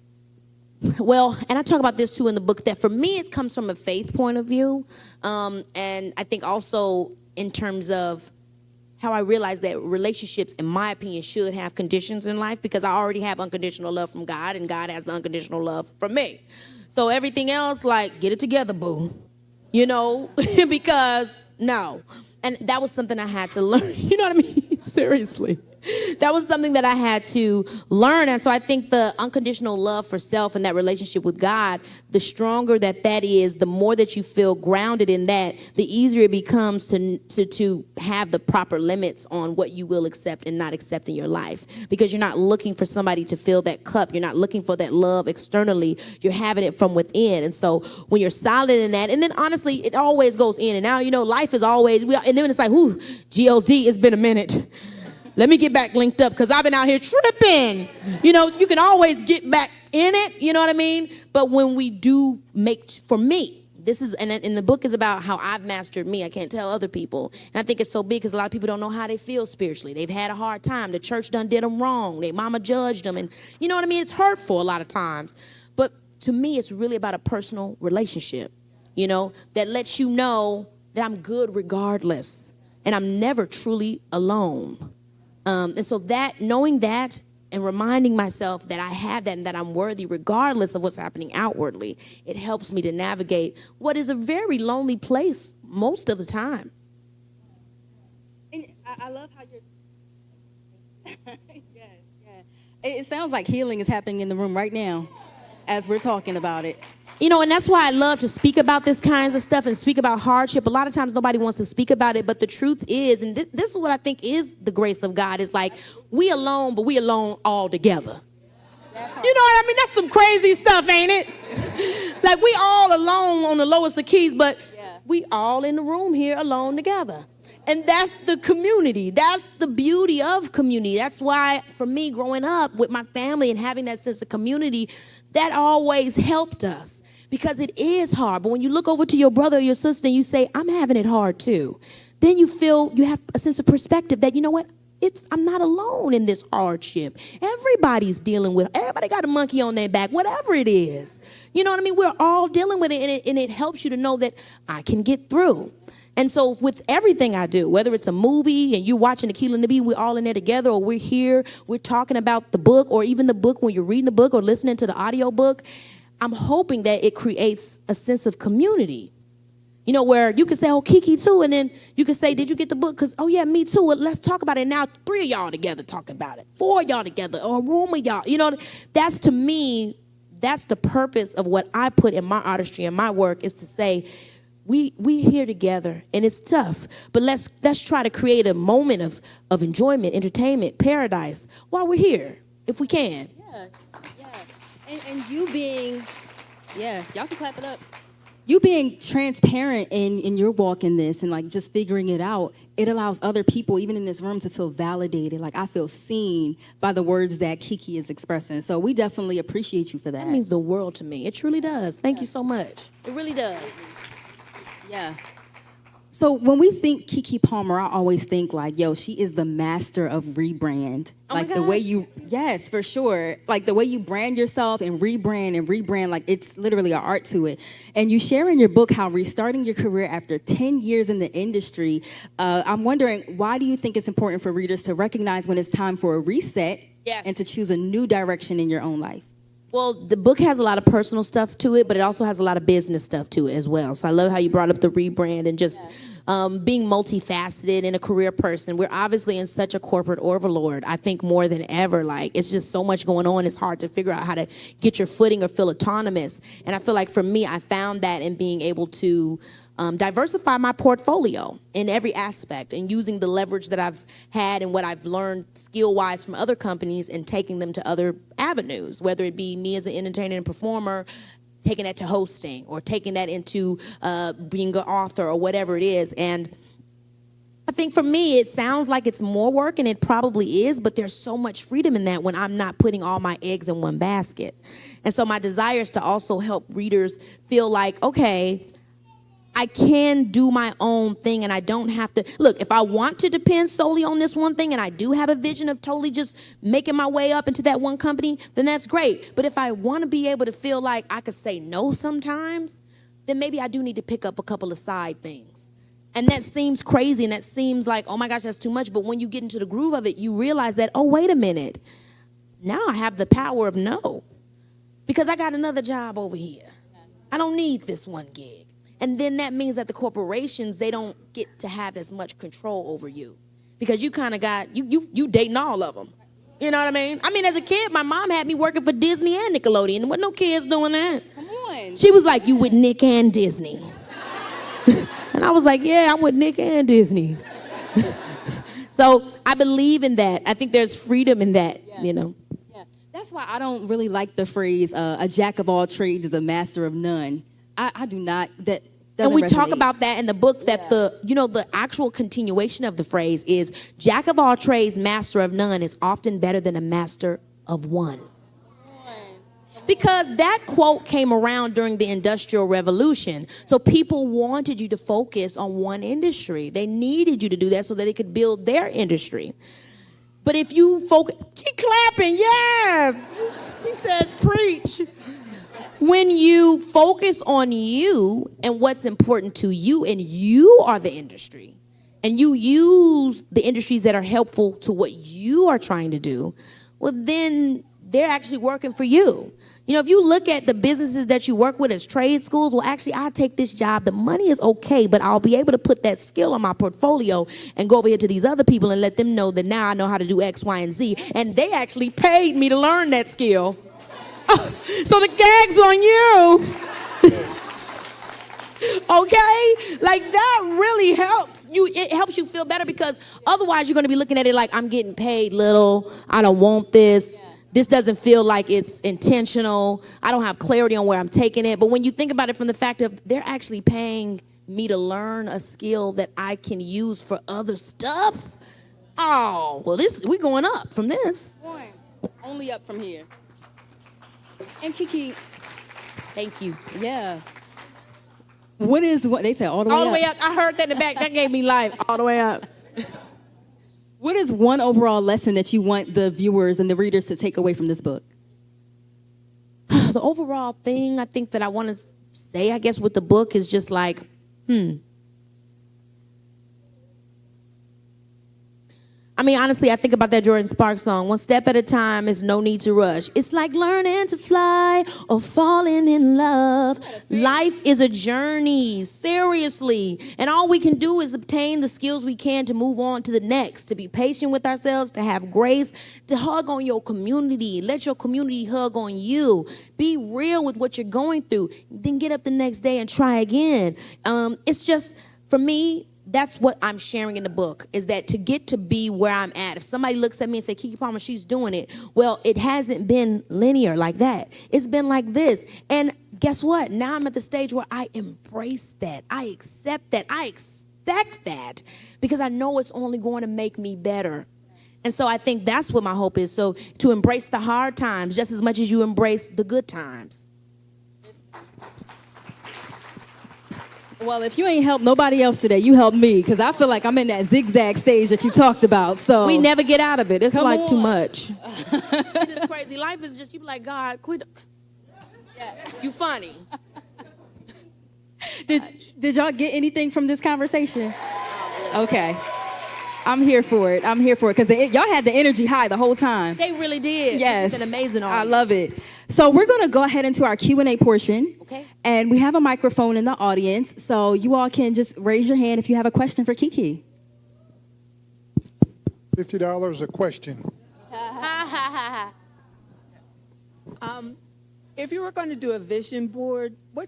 C: Well, and I talk about this too in the book, that for me, it comes from a faith point of view. And I think also in terms of how I realize that relationships, in my opinion, should have conditions in life, because I already have unconditional love from God, and God has the unconditional love from me. So everything else, like, get it together, boo. Because no. And that was something I had to learn. You know what I mean? Seriously. That was something that I had to learn. And so I think the unconditional love for self and that relationship with God, the stronger that is, the more that you feel grounded in that, the easier it becomes to have the proper limits on what you will accept and not accept in your life. Because you're not looking for somebody to fill that cup. You're not looking for that love externally. You're having it from within. And so when you're solid in that, and then honestly, it always goes in and out. Life is always, and then it's like, whoo, G-O-D, it's been a minute. Let me get back linked up because I've been out here tripping. You can always get back in it, you know what I mean? But when we do for me, this is, and the book is about how I've mastered me. I can't tell other people. And I think it's so big because a lot of people don't know how they feel spiritually. They've had a hard time. The church did them wrong. Their mama judged them. And you know what I mean? It's hurtful a lot of times. But to me, it's really about a personal relationship, that lets you know that I'm good regardless. And I'm never truly alone. And so knowing that and reminding myself that I have that and that I'm worthy regardless of what's happening outwardly, it helps me to navigate what is a very lonely place most of the time.
B: And I love how you're... yes. It sounds like healing is happening in the room right now as we're talking about it.
C: And that's why I love to speak about this kinds of stuff and speak about hardship. A lot of times nobody wants to speak about it, but the truth is, and this is what I think is the grace of God, is like, we alone, but we alone all together. You know what I mean? That's some crazy stuff, ain't it? Like, we all alone on the lowest of keys, but we all in the room here alone together. And that's the community. That's the beauty of community. That's why, for me, growing up with my family and having that sense of community, that always helped us. Because it is hard. But when you look over to your brother or your sister and you say, I'm having it hard too, then you feel you have a sense of perspective that, you know what? I'm not alone in this hardship. Everybody's dealing with it. Everybody got a monkey on their back, whatever it is. You know what I mean? We're all dealing with it, and it helps you to know that I can get through. And so with everything I do, whether it's a movie and you're watching Akilah and Nabi, we're all in there together, or we're here, we're talking about the book, or even the book when you're reading the book or listening to the audio book, I'm hoping that it creates a sense of community. You know, where you can say, oh, Keke too, and then you can say, did you get the book? Because, oh, yeah, me too. Well, let's talk about it. Now 3 of y'all together talking about it. 4 of y'all together, or a room of y'all. You know, that's, to me, that's the purpose of what I put in my artistry and my work, is to say, we here together, and it's tough, but let's try to create a moment of enjoyment, entertainment, paradise while we're here, if we can.
B: Yeah. And you being, y'all can clap it up. You being transparent in your walk in this and like just figuring it out, it allows other people, even in this room, to feel validated. Like I feel seen by the words that Keke is expressing. So we definitely appreciate you for that.
C: That means the world to me. It truly does. Thank you so much. It really does.
B: Yeah. So when we think Keke Palmer, I always think like, yo, she is the master of rebrand.
C: Oh
B: like
C: my
B: the way
C: gosh.
B: you, yes, for sure. Like the way you brand yourself and rebrand, like it's literally an art to it. And you share in your book how restarting your career after 10 years in the industry, I'm wondering, why do you think it's important for readers to recognize when it's time for a reset and to choose a new direction in your own life?
C: Well, the book has a lot of personal stuff to it, but it also has a lot of business stuff to it as well. So I love how you brought up the rebrand and just being multifaceted and a career person. We're obviously in such a corporate overlord. I think more than ever, like it's just so much going on. It's hard to figure out how to get your footing or feel autonomous. And I feel like for me, I found that in being able to diversify my portfolio in every aspect and using the leverage that I've had and what I've learned skill-wise from other companies and taking them to other avenues, whether it be me as an entertainer and performer, taking that to hosting or taking that into being an author or whatever it is. And I think for me, it sounds like it's more work, and it probably is, but there's so much freedom in that when I'm not putting all my eggs in one basket. And so my desire is to also help readers feel like, okay, I can do my own thing, and I don't have to. Look, if I want to depend solely on this one thing and I do have a vision of totally just making my way up into that one company, then that's great. But if I want to be able to feel like I could say no sometimes, then maybe I do need to pick up a couple of side things. And that seems crazy, and that seems like, oh my gosh, that's too much. But when you get into the groove of it, you realize that, oh, wait a minute. Now I have the power of no, because I got another job over here. I don't need this one gig. And then that means that the corporations, they don't get to have as much control over you, because you kind of got, you dating all of them. You know what I mean? I mean, as a kid, my mom had me working for Disney and Nickelodeon. There wasn't no kids doing that.
B: Come on.
C: She was like, you with Nick and Disney. And I was like, yeah, I'm with Nick and Disney. So I believe in that. I think there's freedom in that, you know.
B: Yeah. That's why I don't really like the phrase, a jack of all trades is a master of none. I do not, that doesn't
C: And we
B: resonate.
C: talk about that in the book, that the actual continuation of the phrase is jack of all trades, master of none is often better than a master of one. Because that quote came around during the Industrial Revolution. So people wanted you to focus on one industry. They needed you to do that so that they could build their industry. But if you focus, keep clapping, yes. He says, preach. When you focus on you and what's important to you, and you are the industry, and you use the industries that are helpful to what you are trying to do, well, then they're actually working for you. You know, if you look at the businesses that you work with as trade schools, well, actually, I'll take this job. The money is okay, but I'll be able to put that skill on my portfolio and go over here to these other people and let them know that now I know how to do X, Y, and Z. And they actually paid me to learn that skill. So the gag's on you. Okay? Like that really helps you. It helps you feel better, because otherwise you're going to be looking at it like, I'm getting paid little. I don't want this. This doesn't feel like it's intentional. I don't have clarity on where I'm taking it. But when you think about it from the fact of they're actually paying me to learn a skill that I can use for other stuff. Oh, well, we going up from this.
B: Only up from here. And Keke,
C: Thank you.
B: yeah. What they said all the
C: All the
B: way
C: way
B: up?
C: up. I heard that in the back. That gave me life. All the way up.
B: What is one overall lesson that you want the viewers and the readers to take away from this book?
C: The overall thing I think that I want to say, I guess, with the book is just like, I mean, honestly, I think about that Jordan Sparks song, one step at a time, is no need to rush. It's like learning to fly or falling in love. Life is a journey, seriously. And all we can do is obtain the skills we can to move on to the next, to be patient with ourselves, to have grace, to hug on your community. Let your community hug on you. Be real with what you're going through. Then get up the next day and try again. It's just, for me, that's what I'm sharing in the book, is that to get to be where I'm at. If somebody looks at me and say, Keke Palmer, she's doing it. Well, it hasn't been linear like that. It's been like this. And guess what? Now I'm at the stage where I embrace that. I accept that. I expect that, because I know it's only going to make me better. And so I think that's what my hope is. So to embrace the hard times just as much as you embrace the good times.
B: Well, if you ain't helped nobody else today, you helped me, because I feel like I'm in that zigzag stage that you talked about. So
C: we never get out of it. It's
B: Come
C: like
B: on.
C: too much. It's crazy. Life is just, you be like, God, quit. You funny.
B: Did y'all get anything from this conversation? Okay. I'm here for it. Because y'all had the energy high the whole time.
C: They really did.
B: Yes.
C: It's been amazing.
B: I love it. So we're going to go ahead into our Q&A portion.
C: Okay.
B: And we have a microphone in the audience, so you all can just raise your hand if you have a question for Keke.
A: $50 a question.
D: If you were going to do a vision board, what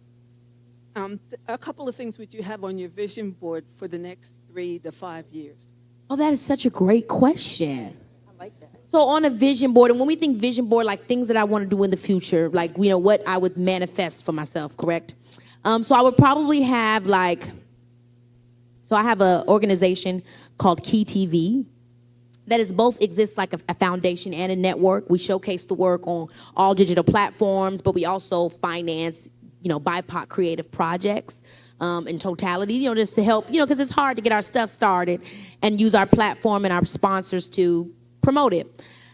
D: a couple of things would you have on your vision board for the next 3 to 5 years?
C: Oh, that is such a great question. I like that. So on a vision board, and when we think vision board, like things that I want to do in the future, like, you know, what I would manifest for myself, correct? So I would probably have so I have an organization called Key TV that is both exists like a foundation and a network. We showcase the work on all digital platforms, but we also finance, you know, BIPOC creative projects in totality, you know, just to help, you know, because it's hard to get our stuff started and use our platform and our sponsors to promote it.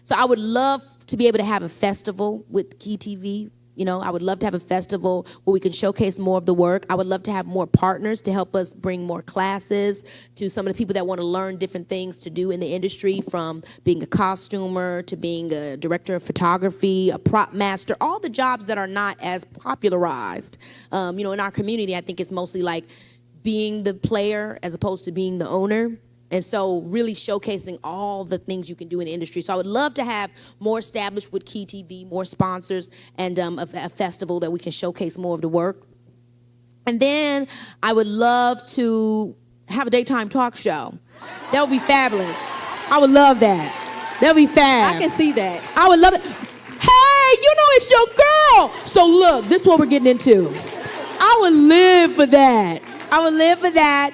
C: So I would love to be able to have a festival with Key TV. You know, I would love to have a festival where we can showcase more of the work. I would love to have more partners to help us bring more classes to some of the people that want to learn different things to do in the industry, from being a costumer to being a director of photography, a prop master, all the jobs that are not as popularized. You know, in our community, I think it's mostly like being the player as opposed to being the owner. And so really showcasing all the things you can do in the industry. So I would love to have more established with Key TV, more sponsors, and a festival that we can showcase more of the work. And then I would love to have a daytime talk show. That would be fabulous. I would love that. That would be fab.
B: I can see that.
C: I would love it. Hey, you know it's your girl. So look, this is what we're getting into. I would live for that. I would live for that.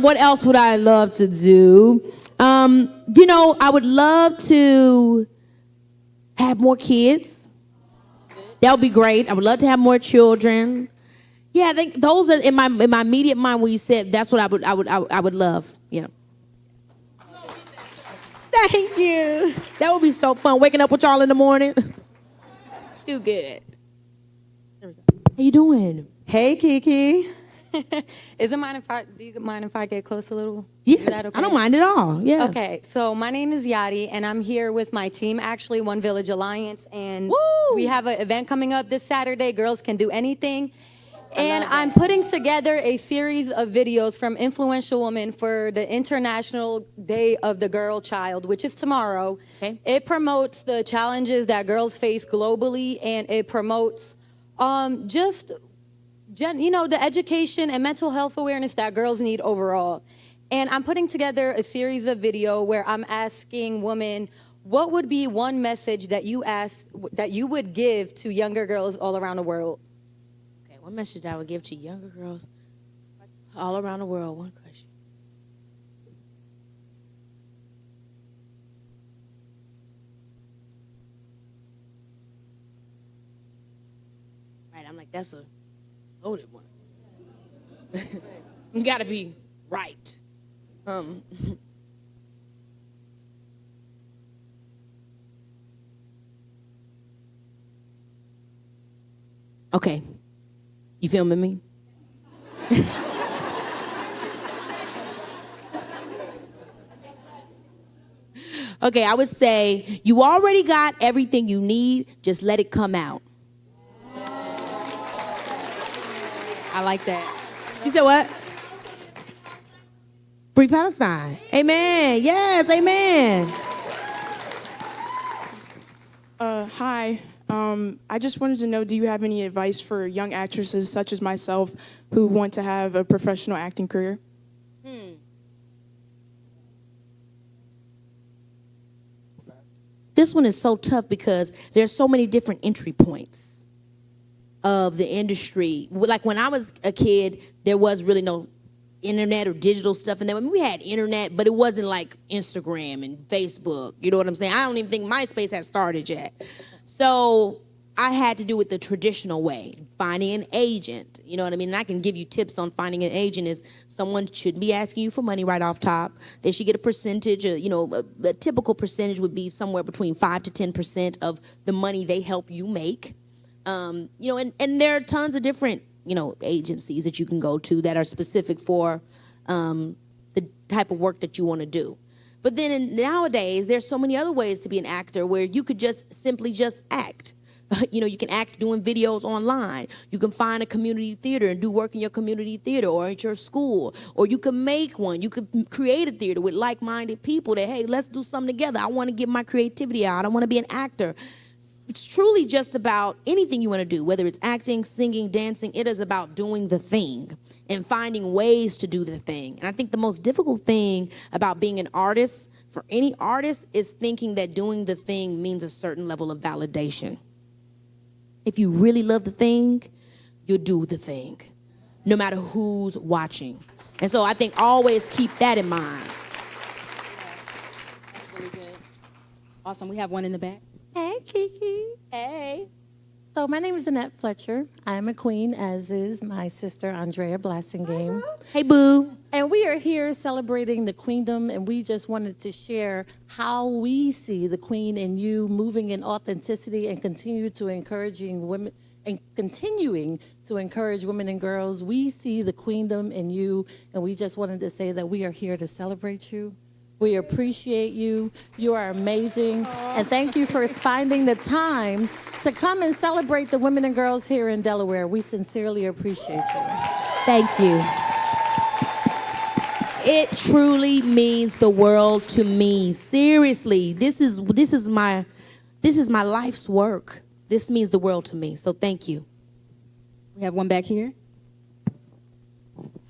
C: What else would I love to do? You know, I would love to have more kids. That would be great. I would love to have more children. Yeah, I think those are in my immediate mind when you said that's what I would love. You know. Thank you. That would be so fun. Waking up with y'all in the morning. It's too good. How you doing?
B: Hey, Keke.
E: Do you mind if I get close a little?
C: Yes,
E: Is that okay?
C: I don't mind at all. Yeah.
E: Okay, so my name is Yadi, and I'm here with my team, actually, One Village Alliance, and
C: Woo!
E: we have an event coming up this Saturday, Girls Can Do Anything. And I'm putting together a series of videos from influential women for the International Day of the Girl Child, which is tomorrow.
C: Okay.
E: It promotes the challenges that girls face globally, and it promotes the education and mental health awareness that girls need overall. And I'm putting together a series of video where I'm asking women, what would be one message that you would give to younger girls all around the world?
C: Okay, what message I would give to younger girls? All around the world, one question. Right, I'm like, that's a loaded one. You gotta be right. Okay. You filming me? Okay, I would say you already got everything you need, just let it come out.
B: I like that.
C: You said what? Free Palestine. Amen. Yes, amen.
F: Hi. I just wanted to know, do you have any advice for young actresses such as myself who want to have a professional acting career?
C: This one is so tough because there's so many different entry points of the industry. Like when I was a kid, there was really no internet or digital stuff. And then, I mean, we had internet, but it wasn't like Instagram and Facebook. You know what I'm saying? I don't even think MySpace had started yet. So I had to do it the traditional way, finding an agent. You know what I mean? And I can give you tips on finding an agent. Is someone shouldn't be asking you for money right off top. They should get a percentage. A typical percentage would be somewhere between 5 to 10% of the money they help you make. And there are tons of different, agencies that you can go to that are specific for the type of work that you want to do. But then nowadays, there's so many other ways to be an actor where you could just simply just act. You can act doing videos online. You can find a community theater and do work in your community theater or at your school. Or you can make one. You could create a theater with like-minded people that, hey, let's do something together. I want to get my creativity out. I want to be an actor. It's truly just about anything you want to do, whether it's acting, singing, dancing. It is about doing the thing and finding ways to do the thing. And I think the most difficult thing about being an artist, for any artist, is thinking that doing the thing means a certain level of validation. If you really love the thing, you'll do the thing, no matter who's watching. And so I think always keep that in mind.
B: That's really good. Awesome. We have one in the back.
G: Hey, Keke.
C: Hey.
G: So my name is Annette Fletcher. I am a queen, as is my sister, Andrea Blassingame.
C: Hey, boo.
G: And we are here celebrating the queendom, and we just wanted to share how we see the queen in you moving in authenticity and continuing to encourage women and girls. We see the queendom in you, and we just wanted to say that we are here to celebrate you. We appreciate you. You are amazing. And thank you for finding the time to come and celebrate the women and girls here in Delaware. We sincerely appreciate you.
C: Thank you. It truly means the world to me. Seriously, this is my life's work. This means the world to me. So thank you.
B: We have one back here.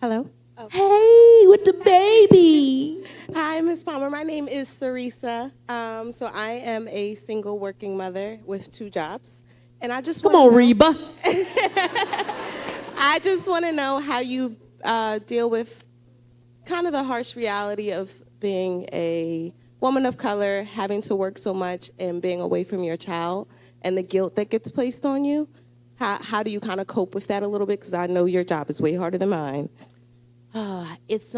H: Hello.
C: Hey, with the baby.
H: Hi, Ms. Palmer. My name is Sarisa. So I am a single working mother with 2 jobs. And I just
C: Come on, Reba.
H: I just want to know how you deal with kind of the harsh reality of being a woman of color, having to work so much and being away from your child and the guilt that gets placed on you. How do you kind of cope with that a little bit? Because I know your job is way harder than mine.
C: It's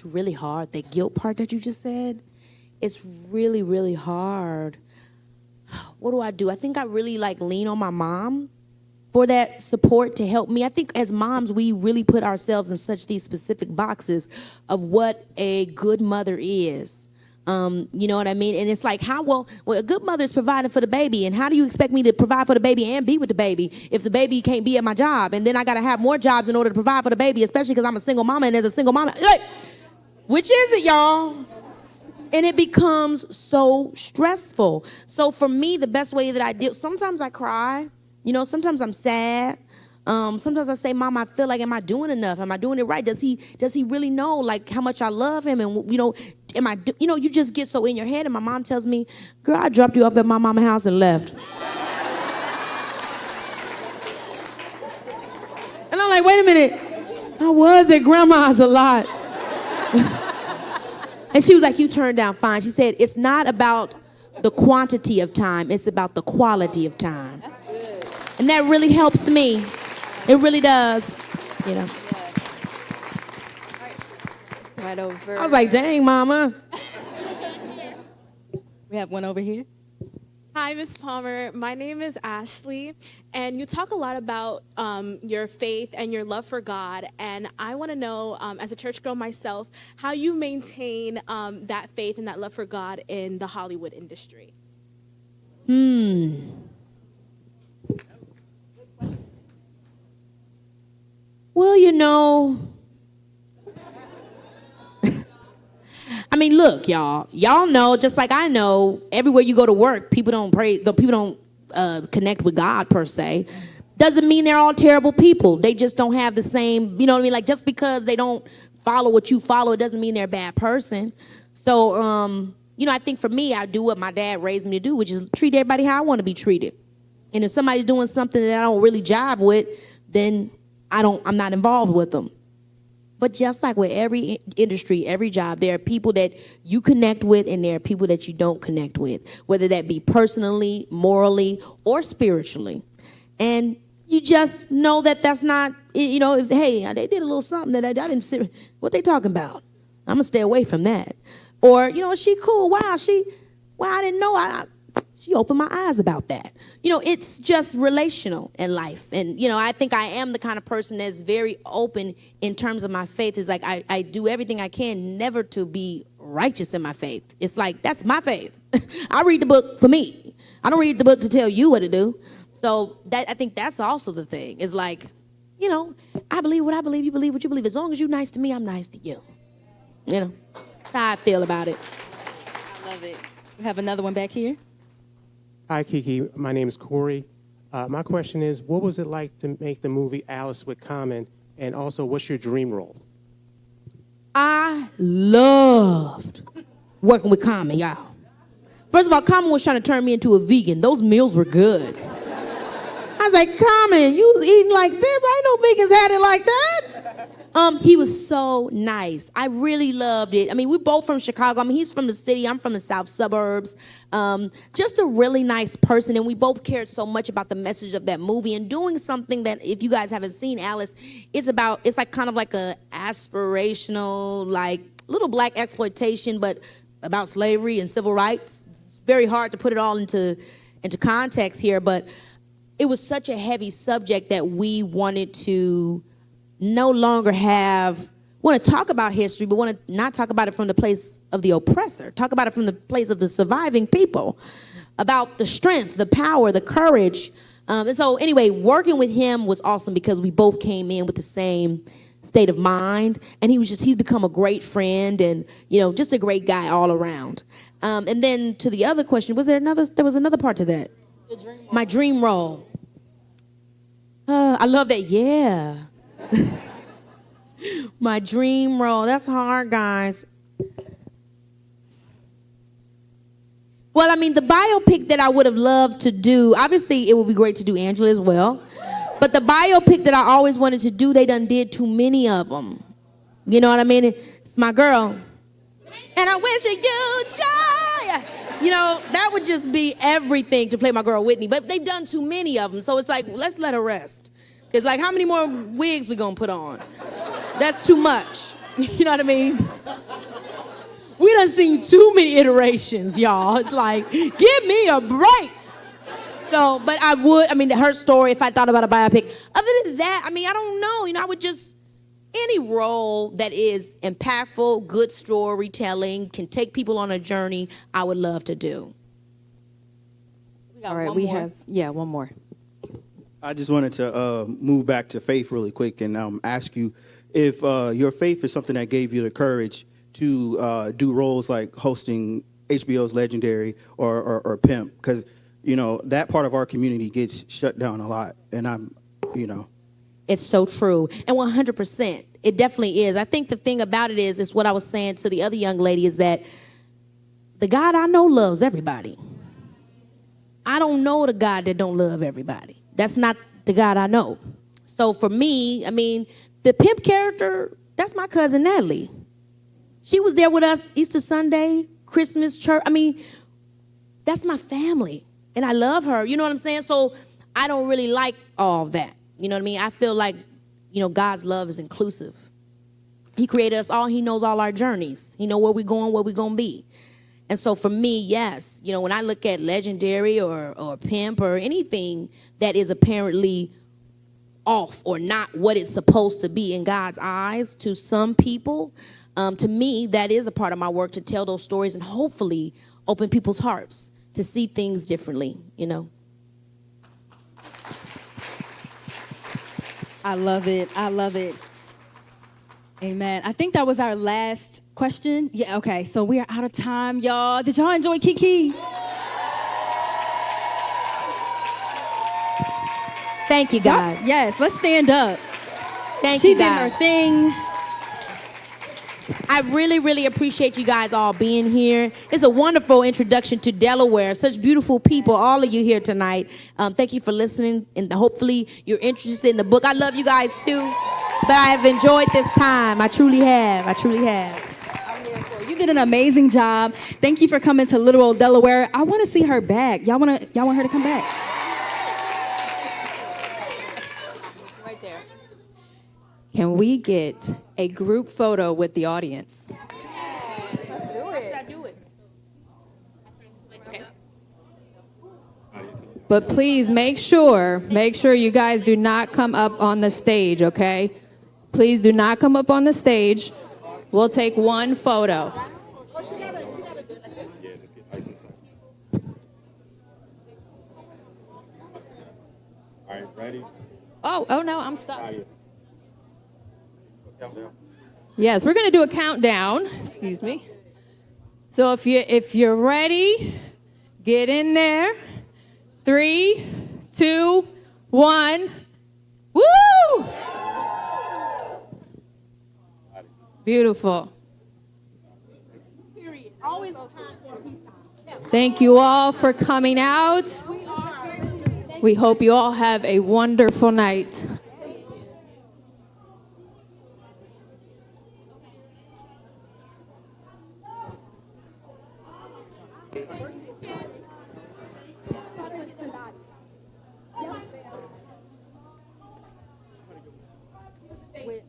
C: really hard. That guilt part that you just said, it's really, really hard. What do? I think I really lean on my mom for that support to help me. I think as moms, we really put ourselves in these specific boxes of what a good mother is. You know what I mean? And it's like, well, a good mother is providing for the baby. And how do you expect me to provide for the baby and be with the baby if the baby can't be at my job? And then I got to have more jobs in order to provide for the baby, especially because I'm a single mama. And as a single mama, which is it, y'all? And it becomes so stressful. So for me, the best way that I deal, sometimes I cry. Sometimes I'm sad. Sometimes I say, Mom, I feel like, am I doing enough? Am I doing it right? Does he really know how much I love him? And you just get so in your head. And my mom tells me, girl, I dropped you off at my mama's house and left. And And I'm like, wait a minute. I was at grandma's a lot. And she was like, you turned down fine. She said, it's not about the quantity of time. It's about the quality of time. That's good. And that really helps me. It really does, you know.
B: Right over.
C: I was like, dang, mama.
B: We have one over here.
I: Hi, Ms. Palmer. My name is Ashley, and you talk a lot about your faith and your love for God, and I want to know, as a church girl myself, how you maintain that faith and that love for God in the Hollywood industry.
C: Well, you know, I mean, look, y'all know, just like I know, everywhere you go to work, people don't connect with God per se. Doesn't mean they're all terrible people. They just don't have the same, you know what I mean? Like, just because they don't follow what you follow, it doesn't mean they're a bad person. So, you know, I think for me, I do what my dad raised me to do, which is treat everybody how I want to be treated. And if somebody's doing something that I don't really jive with, then I'm not involved with them. But just like with every industry, every job, there are people that you connect with and there are people that you don't connect with, whether that be personally, morally, or spiritually. And you just know that that's not, you know, if, hey, they did a little something that I didn't see, what they talking about? I'm going to stay away from that. Or, you know, she cool. Wow, I didn't know. She opened my eyes about that. You know, it's just relational in life. And, you know, I think I am the kind of person that's very open in terms of my faith. It's like I do everything I can never to be righteous in my faith. It's like, that's my faith. I read the book for me. I don't read the book to tell you what to do. So I think that's also the thing. Is like, you know, I believe what I believe, you believe what you believe. As long as you're nice to me, I'm nice to you. You know, that's how I feel about it.
B: I love it. We have another one back here.
J: Hi, Keke. My name is Corey. My question is, what was it like to make the movie Alice with Common? And also, what's your dream role?
C: I loved working with Common, y'all. First of all, Common was trying to turn me into a vegan. Those meals were good. I was like, Common, you was eating like this? I know vegans had it like that. He was so nice. I really loved it. I mean, we're both from Chicago. I mean, he's from the city. I'm from the south suburbs. Just a really nice person. And we both cared so much about the message of that movie and doing something that, if you guys haven't seen Alice, it's like kind of like a aspirational, like little black exploitation, but about slavery and civil rights. It's very hard to put it all into context here, but it was such a heavy subject that we wanted to no longer want to talk about history, but want to not talk about it from the place of the oppressor. Talk about it from the place of the surviving people, about the strength, the power, the courage. And so anyway, working with him was awesome because we both came in with the same state of mind. And he's become a great friend and, you know, just a great guy all around. And then to the other question, there was another part to that. My dream role. I love that. Yeah. My dream role. That's hard, guys. Well, I mean, the biopic that I would have loved to do, obviously it would be great to do Angela as well. But the biopic that I always wanted to do, they done did too many of them. You know what I mean? It's my girl. And I wish you joy. You know, that would just be everything to play my girl Whitney. But they've done too many of them. So it's like, let's let her rest. Because, like, how many more wigs we going to put on? That's too much. You know what I mean? We done seen too many iterations, y'all. It's like, give me a break. So, but her story, if I thought about a biopic. Other than that, I mean, I don't know. You know, I would just, any role that is impactful, good storytelling, can take people on a journey, I would love to do.
B: All right, one more.
K: I just wanted to move back to faith really quick and ask you if your faith is something that gave you the courage to do roles like hosting HBO's Legendary or Pimp, because, you know, that part of our community gets shut down a lot, and
C: It's so true, and 100%, it definitely is. I think the thing about it is what I was saying to the other young lady, is that the God I know loves everybody. I don't know the God that don't love everybody. That's not the God I know. So for me, I mean, the pimp character, that's my cousin Natalie. She was there with us Easter Sunday, Christmas, church. I mean, that's my family. And I love her. You know what I'm saying? So I don't really like all that. You know what I mean? I feel like, God's love is inclusive. He created us all. He knows all our journeys. He knows where we're going, where we're going to be. And so for me, yes, when I look at legendary or pimp or anything that is apparently off or not what it's supposed to be in God's eyes to some people, to me, that is a part of my work, to tell those stories and hopefully open people's hearts to see things differently,
B: I love it. I love it. Amen. I think that was our last question. Yeah, okay. So we are out of time, y'all. Did y'all enjoy Keke?
C: Thank you, guys.
B: Yes, let's stand up.
C: Thank
B: She
C: you,
B: did
C: guys.
B: her thing.
C: I really, really appreciate you guys all being here. It's a wonderful introduction to Delaware. Such beautiful people, all of you here tonight. Thank you for listening, and hopefully you're interested in the book. I love you guys too, but I have enjoyed this time. I truly have. I truly have.
B: You did an amazing job. Thank you for coming to Little Old Delaware. I want to see her back. Y'all want her to come back?
C: Right there.
L: Can we get a group photo with the audience? But please make sure you guys do not come up on the stage, okay? Please do not come up on the stage. We'll take one photo.
M: All right, ready?
L: Oh no, I'm stuck. Yes, we're gonna do a countdown. Excuse me. So if you're ready, get in there. 3, 2, 1. Woo! Beautiful. Thank you all for coming out. We hope you all have a wonderful night.
B: With